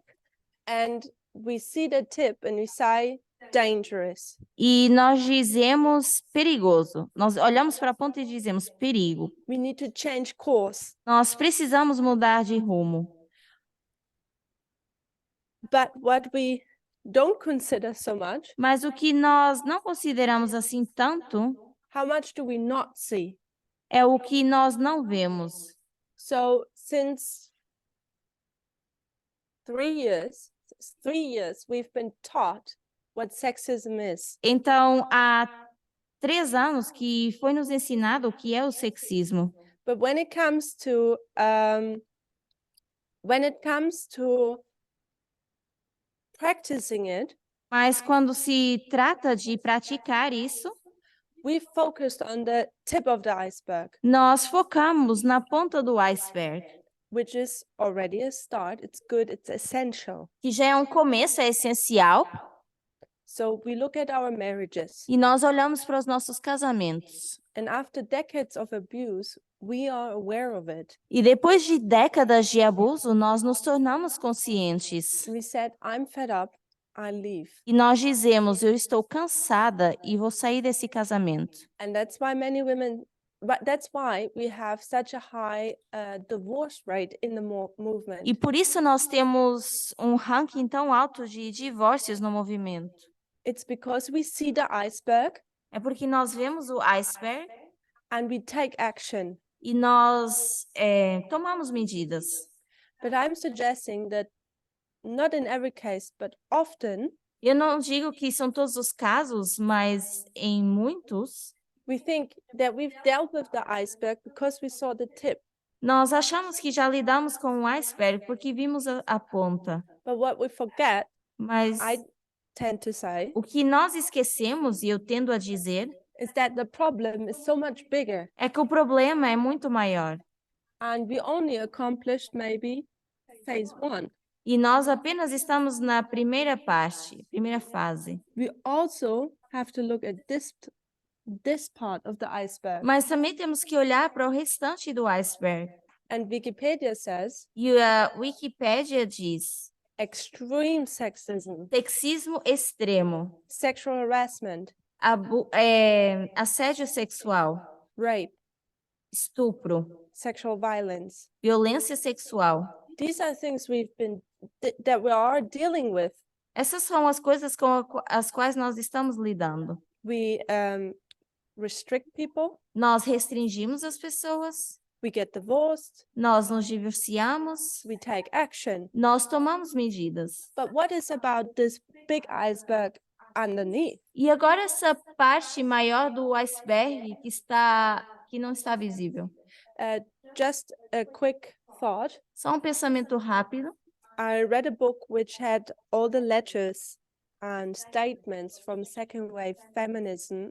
and we see the tip and we say dangerous. e nós dizemos perigoso. Nós olhamos para a ponta e dizemos perigo. We need to change course. Nós precisamos mudar de rumo. But what we don't consider so much, Mas o que nós não consideramos assim tanto, how much do we not see? é o que nós não vemos. So since 3 years, we've been taught what sexism is. Então, há 3 anos que foi nos ensinado o que é o sexismo. But when it comes to practicing it, Mas quando se trata de praticar isso, we focused on the tip of the iceberg, nós focamos na ponta do iceberg, which is already a start. It's good, it's essential. que já é um começo, é essencial. So we look at our marriages, E nós olhamos para os nossos casamentos. and after decades of abuse, we are aware of it. E depois de décadas de abuso, nós nos tornamos conscientes. We said, I'm fed up, I leave. E nós dizemos, eu estou cansada e vou sair desse casamento. And that's why many women, but that's why we have such a high divorce rate in the movement. E por isso nós temos um ranking tão alto de divórcios no movimento. It's because we see the iceberg É porque nós vemos o iceberg and we take action. e nós tomamos medidas. But I'm suggesting that not in every case, but often Eu não digo que são todos os casos, mas em muitos, we think that we've dealt with the iceberg because we saw the tip. nós achamos que já lidamos com o iceberg porque vimos a ponta. But what we forget, Mas I tend to say, o que nós esquecemos, e eu tendo a dizer, is that the problem is so much bigger é que o problema é muito maior. and we only accomplished maybe phase 1. E nós apenas estamos na primeira parte, primeira fase. We also have to look at this part of the iceberg. Mas também temos que olhar para o restante do iceberg. And Wikipedia says E a Wikipédia diz: extreme sexism, sexismo extremo, sexual harassment, assédio sexual, rape, estupro, sexual violence. violência sexual. These are things that we are dealing with. Essas são as coisas com as quais nós estamos lidando. We restrict people, Nós restringimos as pessoas, we get divorced, nós nos divorciamos, we take action. nós tomamos medidas. But what is about this big iceberg underneath? E agora essa parte maior do iceberg que não está visível. Just a quick thought. Só um pensamento rápido. I read a book which had all the letters and statements from second wave feminism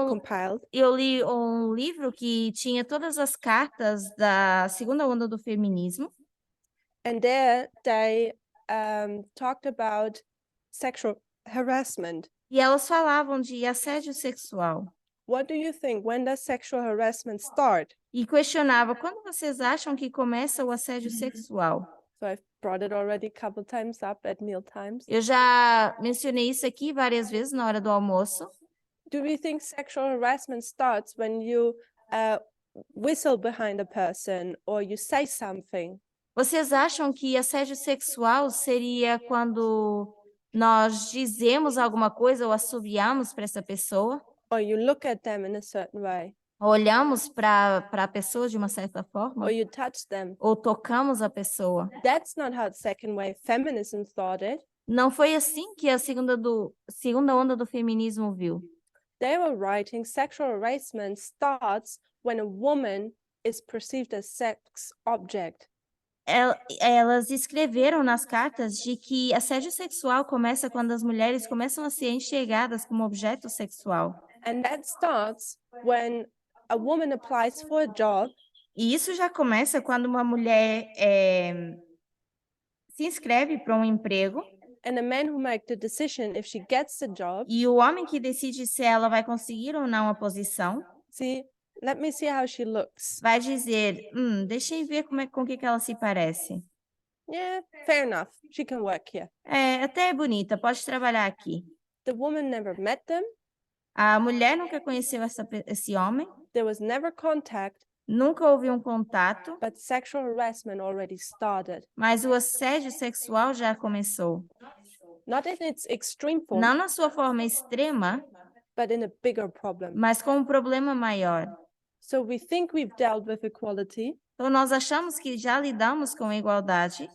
compiled. Eu li um livro que tinha todas as cartas da segunda onda do feminismo. And there they talked about sexual harassment. E elas falavam de assédio sexual. What do you think? When does sexual harassment start? E questionava, quando vocês acham que começa o assédio sexual? So I've brought it already a couple times up at meal times. Eu já mencionei isso aqui várias vezes na hora do almoço. Do we think sexual harassment starts when you whistle behind a person or you say something? Vocês acham que assédio sexual seria quando nós dizemos alguma coisa ou assobiamos para essa pessoa? Or you look at them in a certain way? Olhamos para a pessoa de uma certa forma? Or you touch them? Ou tocamos a pessoa? That's not how second wave feminism thought it. Não foi assim que a segunda onda do feminismo viu. They were writing sexual harassment starts when a woman is perceived as sex object. Elas escreveram nas cartas de que assédio sexual começa quando as mulheres começam a ser enxergadas como objeto sexual. And that starts when a woman applies for a job. E isso já começa quando uma mulher se inscreve para um emprego. And the man who makes the decision if she gets the job. E o homem que decide se ela vai conseguir ou não a posição. Let me see how she looks. Vai dizer, deixa eu ver com que ela se parece. Yeah, fair enough. She can work here. Até é bonita, pode trabalhar aqui. The woman never met them. A mulher nunca conheceu esse homem. There was never contact. Nunca houve um contato. But sexual harassment already started. Mas o assédio sexual já começou. Not in its extreme form. Não na sua forma extrema. But in a bigger problem. Mas com um problema maior. So we think we've dealt with equality. Então nós achamos que já lidamos com a igualdade.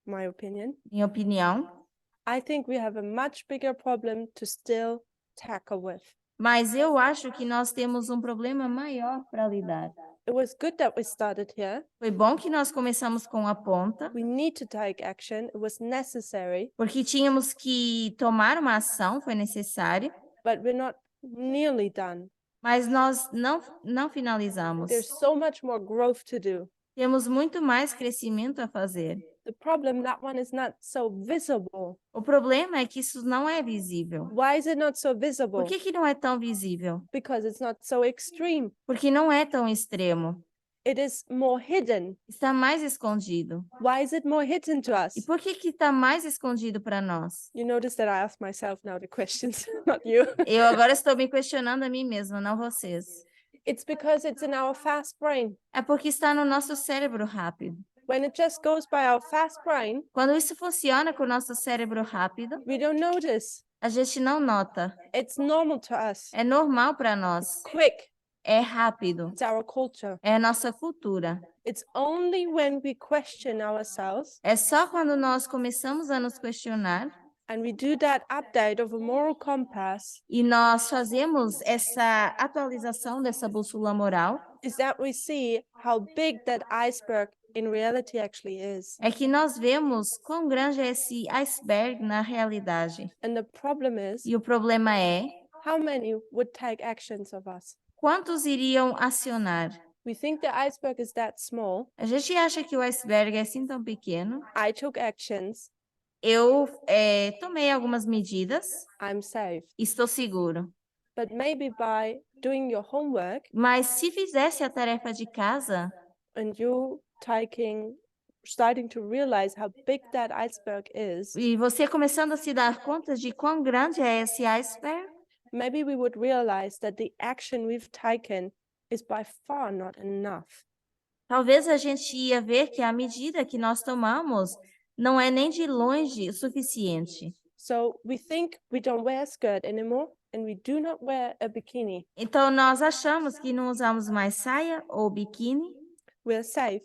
My opinion. Minha opinião. I think we have a much bigger problem to still tackle with. Mas eu acho que nós temos um problema maior para lidar. It was good that we started here. Foi bom que nós começamos com a ponta. We need to take action. It was necessary. Porque tínhamos que tomar uma ação, foi necessário. But we're not nearly done. Mas nós não finalizamos. There's so much more growth to do. Temos muito mais crescimento a fazer. The problem, that one is not so visible. O problema é que isso não é visível. Why is it not so visible? Por que não é tão visível? Because it's not so extreme. Porque não é tão extremo. It is more hidden. Está mais escondido. Why is it more hidden to us? E por que está mais escondido para nós? You notice that I ask myself now the questions, not you. Eu agora estou me questionando a mim mesma, não vocês. It's because it's in our fast brain. É porque está no nosso cérebro rápido. When it just goes by our fast brain, quando isso funciona com o nosso cérebro rápido, we don't notice. A gente não nota. It's normal to us. É normal para nós. Quick. é rápido, It's our culture. é a nossa cultura. It's only when we question ourselves É só quando nós começamos a nos questionar and we do that update of a moral compass e nós fazemos essa atualização dessa bússola moral, is that we see how big that iceberg in reality actually is. é que nós vemos quão grande é esse iceberg na realidade. And the problem is, E o problema é, how many would take actions of us? quantos iriam acionar? We think the iceberg is that small. A gente acha que o iceberg é assim tão pequeno. I took actions. Eu tomei algumas medidas, I'm safe. estou seguro. But maybe by doing your homework Mas se fizesse a tarefa de casa and you starting to realize how big that iceberg is, e você começando a se dar conta de quão grande é esse iceberg, maybe we would realize that the action we've taken is by far not enough. talvez a gente ia ver que a medida que nós tomamos não é nem de longe o suficiente. So we think we don't wear a skirt anymore and we do not wear a bikini. Então nós achamos que não usamos mais saia ou biquíni We're safe.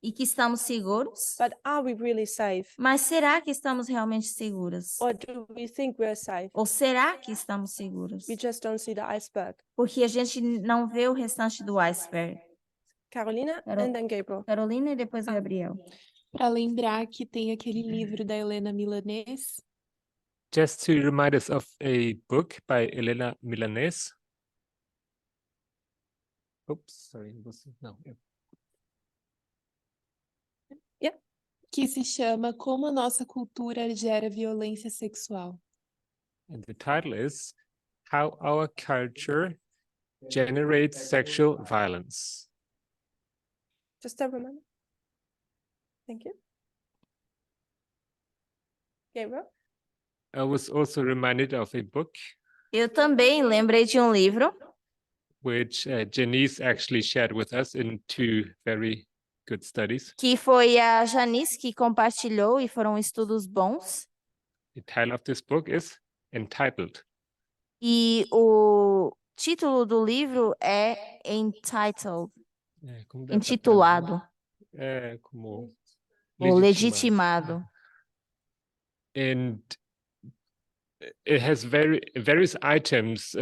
e que estamos seguros. But are we really safe? Mas será que estamos realmente seguros? Or do we think we're safe? Ou será que estamos seguros? We just don't see the iceberg. Porque a gente não vê o restante do iceberg. Carolina Carol- and then Gabriel. Carolina e depois Gabriel. Para lembrar que tem aquele livro da Helena Milanês, Just to remind us of a book by Elena Milanese. Oops, sorry. No. que se chama Como a Nossa Cultura Gera Violência Sexual. And the title is How Our Culture Generates Sexual Violence. Just a reminder. Thank you. Gabriel. I was also reminded of a book Eu também lembrei de um livro which Janice actually shared with us in 2 very good studies. que foi a Janice que compartilhou e foram estudos bons. The title of this book is entitled. E o título do livro é entitled, Como dá pra intitulado, traduzir? Como ou legitimado. And it has various items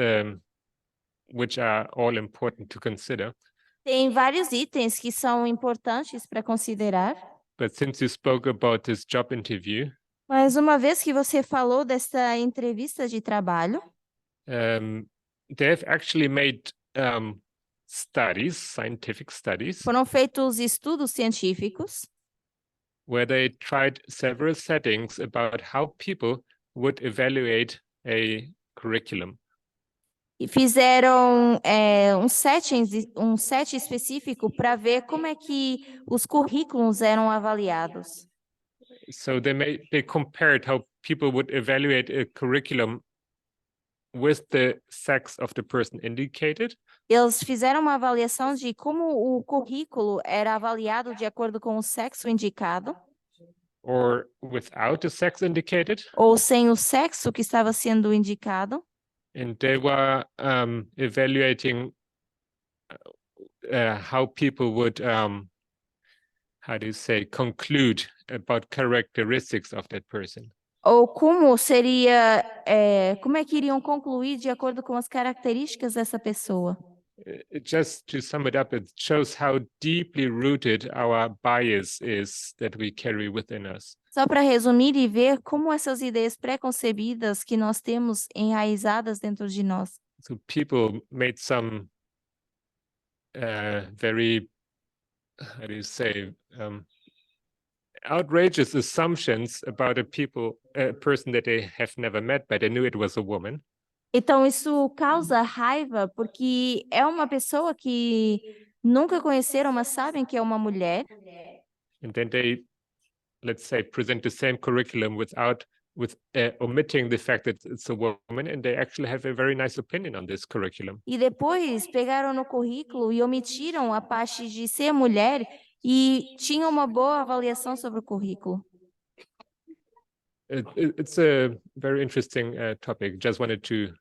which are all important to consider. Tem vários itens que são importantes para considerar. But since you spoke about this job interview, Mas uma vez que você falou dessa entrevista de trabalho, they have actually made studies, scientific studies, foram feitos estudos científicos where they tried several settings about how people would evaluate a curriculum. e fizeram um set específico para ver como é que os currículos eram avaliados. So they compared how people would evaluate a curriculum with the sex of the person indicated, Eles fizeram uma avaliação de como o currículo era avaliado de acordo com o sexo indicado, or without the sex indicated. ou sem o sexo que estava sendo indicado. And they were evaluating how people would, how do you say, conclude about characteristics of that person. Ou como seria, como é que iriam concluir de acordo com as características dessa pessoa. Just to sum it up, it shows how deeply rooted our bias is that we carry within us. Só para resumir e ver como essas ideias preconcebidas que nós temos enraizadas dentro de nós. So people made some very, how do you say, outrageous assumptions about a person that they have never met, but they knew it was a woman. Então isso causa raiva porque é uma pessoa que nunca conheceram, mas sabem que é uma mulher. And then they, let's say, present the same curriculum with omitting the fact that it's a woman, and they actually have a very nice opinion on this curriculum. E depois pegaram no currículo e omitiram a parte de ser mulher e tinham uma boa avaliação sobre o currículo. It's a very interesting topic. Just wanted to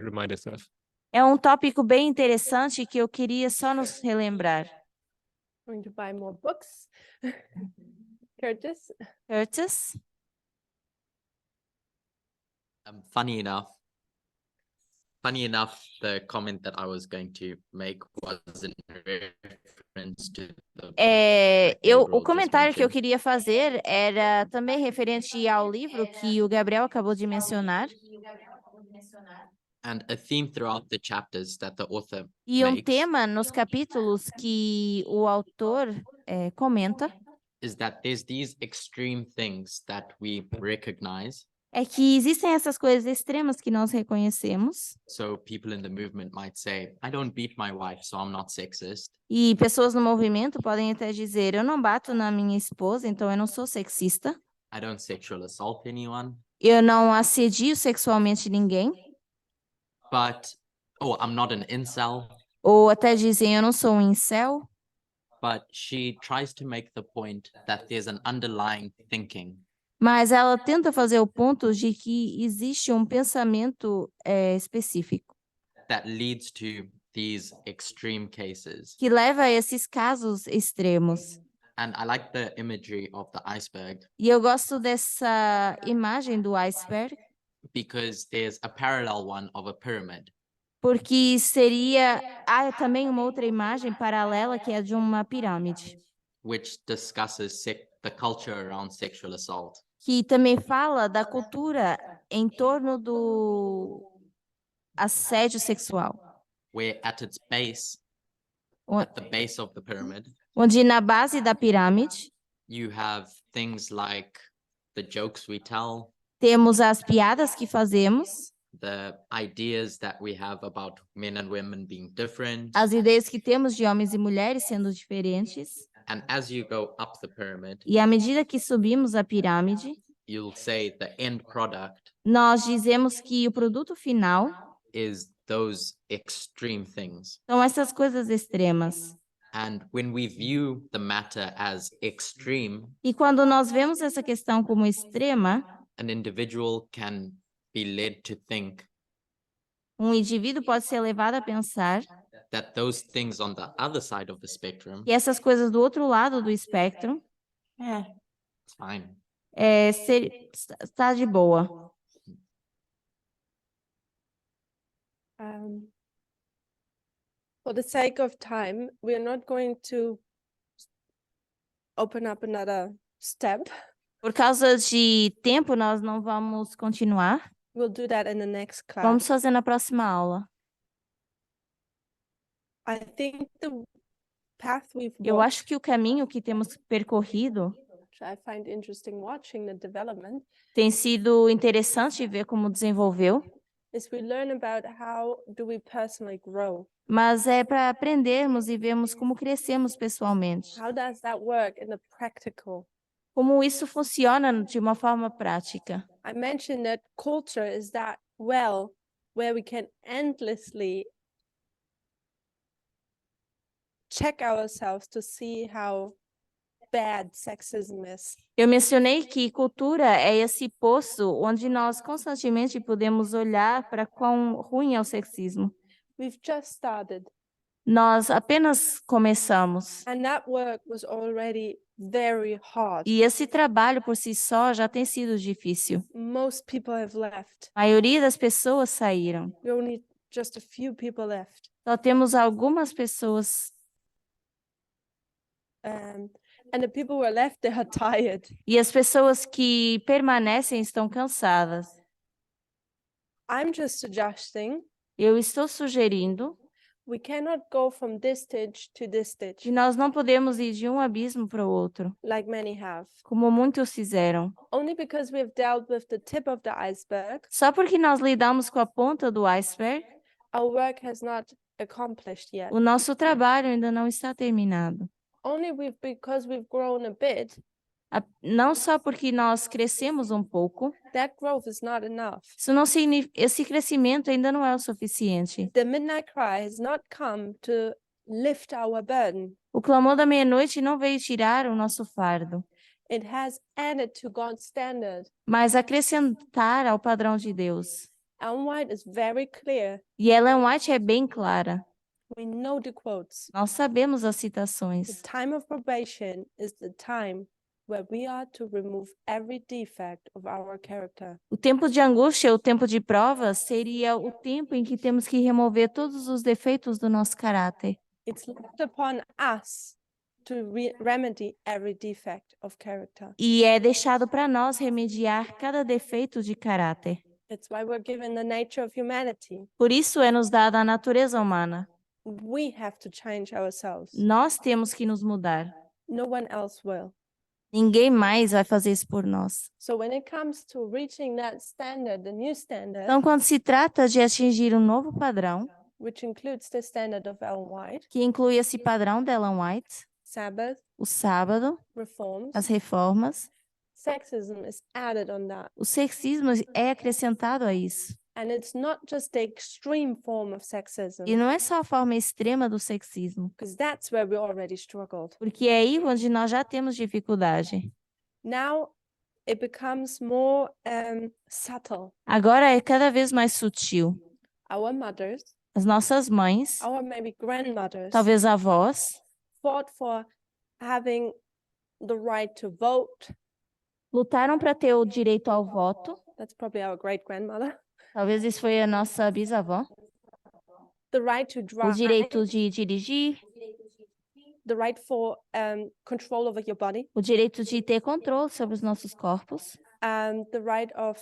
remind us of. É um tópico bem interessante que eu queria só nos relembrar. Going to buy more books. Curtis? Curtis? Funny enough, the comment that I was going to make was in reference to the book that O Gabriel just comentário que eu mentioned. queria fazer era também referente ao livro que o Gabriel acabou de mencionar. And a theme throughout the chapters that the author E um makes tema nos capítulos que o autor comenta is that there's these extreme things that we recognize. é que existem essas coisas extremas que nós reconhecemos. So people in the movement might say, I don't beat my wife, so I'm not sexist. E pessoas no movimento podem até dizer, eu não bato na minha esposa, então eu não sou sexista. I don't sexual assault anyone. Eu não assedio sexualmente ninguém. But, I'm not an incel. Ou até dizem, eu não sou um incel. But she tries to make the point that there's an underlying thinking Mas ela tenta fazer o ponto de que existe um pensamento específico that leads to these extreme cases. que leva a esses casos extremos. And I like the imagery of the iceberg E eu gosto dessa imagem do iceberg, because there's a parallel one of a pyramid, porque há também uma outra imagem paralela que é de uma pirâmide, which discusses the culture around sexual assault. que também fala da cultura em torno do assédio sexual, Where at its base, o- at the base of the pyramid, onde na base da pirâmide you have things like the jokes we tell, temos as piadas que fazemos, the ideas that we have about men and women being different. as ideias que temos de homens e mulheres sendo diferentes. And as you go up the pyramid, E à medida que subimos a pirâmide, you'll say the end product nós dizemos que o produto final is those extreme things. são essas coisas extremas. And when we view the matter as extreme, E quando nós vemos essa questão como extrema, an individual can be led to think um indivíduo pode ser levado a pensar that those things on the other side of the spectrum, que essas coisas do outro lado do espectro it's fine. está de boa. For the sake of time, we are not going to open up another step. Por causa de tempo, nós não vamos continuar. We'll do that in the next class. Vamos fazer na próxima aula. I think the path we've Eu walked, acho que o caminho que temos percorrido which I find interesting watching the development, tem sido interessante ver como desenvolveu, is we learn about how do we personally grow. mas é para aprendermos e vermos como crescemos pessoalmente. How does that work in the practical? Como isso funciona de uma forma prática. I mentioned that culture is that well where we can endlessly check ourselves to see how bad sexism is. Eu mencionei que cultura é esse poço onde nós constantemente podemos olhar para quão ruim é o sexismo. We've just started, Nós apenas começamos. and that work was already very hard. E esse trabalho por si só já tem sido difícil. Most people have left. A maioria das pessoas saíram. We only just a few people left. Só temos algumas pessoas. And the people who are left, they are tired. E as pessoas que permanecem estão cansadas. I'm just suggesting Eu estou sugerindo we cannot go from this stage to this que stage nós não podemos ir de um abismo para o outro, like many have. como muitos fizeram. Only because we've dealt with the tip of the iceberg, Só porque nós lidamos com a ponta do iceberg, our work has not accomplished yet. o nosso trabalho ainda não está terminado. Only because we've grown a bit, Não só porque nós crescemos um pouco, that growth is not enough. isso não esse crescimento ainda não é o suficiente. The midnight cry has not come to lift our burden. O clamor da meia-noite não veio tirar o nosso fardo, It has added to God's standard. mas acrescentar ao padrão de Deus. Ellen White is very clear. E Ellen White é bem clara. We know the quotes. Nós sabemos as The citações. time of probation is the time where we are to remove every defect of our character. O tempo de angústia, o tempo de prova, seria o tempo em que temos que remover todos os defeitos do nosso caráter. It's left upon us to remedy every defect of character. E é deixado para nós remediar cada defeito de caráter. That's why we're given the nature of humanity. Por isso é nos dada a natureza humana. We have to change ourselves. Nós temos que nos mudar. No one else will. Ninguém mais vai fazer isso por nós. So when it comes to reaching that standard, the new standard, Então, quando se trata de atingir um novo padrão, which includes the standard of Ellen White, que inclui esse padrão de Ellen White, Sabbath, o sábado, reforms, as reformas, sexism is added on that. o sexismo é acrescentado a isso. And it's not just the extreme form of E sexism, não é só a forma extrema do sexismo, because that's where we already struggled. porque é aí onde nós já temos dificuldade. Now it becomes more subtle. Agora é cada vez mais sutil. Our mothers, As nossas mães, our maybe grandmothers, talvez avós, fought for having the right to vote. lutaram para ter o direito ao voto. That's probably our great grandmother. Talvez isso foi a nossa bisavó. The right to O drive, direito de dirigir, the right for control over your body, o direito de ter controle sobre os nossos corpos, the right of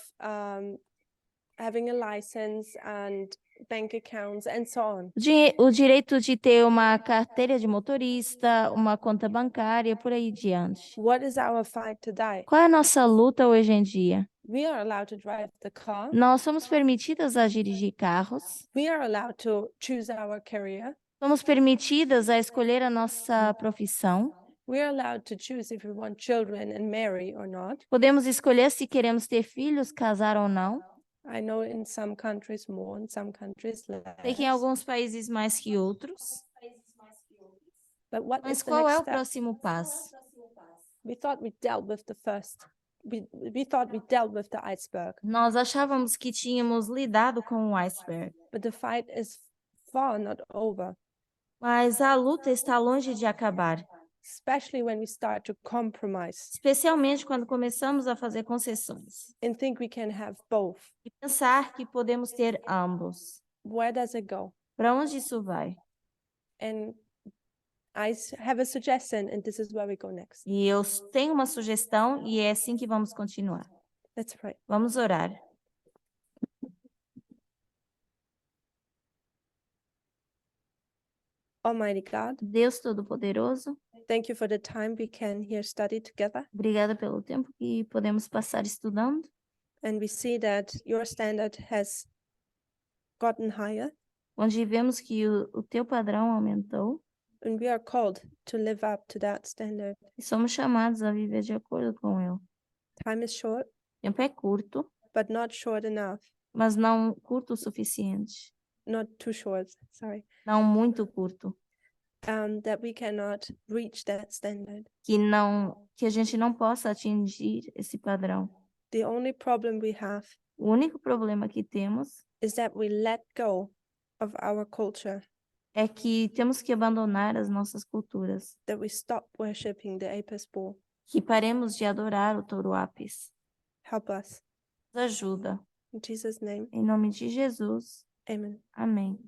having a license and bank accounts and so on. o direito de ter uma carteira de motorista, uma conta bancária, por aí diante. What is our fight today? Qual é a nossa luta hoje em dia? We are allowed to drive the car. Nós somos permitidas a dirigir carros, We are allowed to choose our career. somos permitidas a escolher a nossa profissão, We are allowed to choose if we want children and marry or not. podemos escolher se queremos ter filhos, casar ou não. I know in some countries more, in some countries Sei que em less. alguns países mais que outros. But what Mas is the qual é next o step? próximo passo? We thought we dealt with the first. We thought we dealt with the iceberg, Nós achávamos que tínhamos lidado com o iceberg, but the fight is far not over, mas a luta está longe de acabar, especially when we start to compromise especialmente quando começamos a fazer concessões and think we can have both. e pensar que podemos ter ambos. Where does it go? Para onde isso vai? And I have a suggestion, and this is where we go next. E eu tenho uma sugestão e é assim que vamos continuar. Let's pray. Vamos orar. Almighty God, Deus Todo-Poderoso, thank you for the time we can here study together. obrigada pelo tempo que podemos passar estudando. And we see that your standard has gotten higher, Onde vemos que o teu padrão aumentou and we are called to live up to that standard. e somos chamados a viver de acordo com ele. Time is short, O tempo é curto, but not short enough. mas não curto o suficiente. Not too short, sorry. Não muito curto. That we cannot reach that standard. Que a gente não possa atingir esse padrão. The only problem we have O único problema que temos is that we let go of our culture, é que temos que abandonar as nossas culturas, that we stop worshiping the Apis bull. que paremos de adorar o touro Apis. Help us. Nos ajuda. In Jesus' name, Em nome de Jesus. amen. Amém.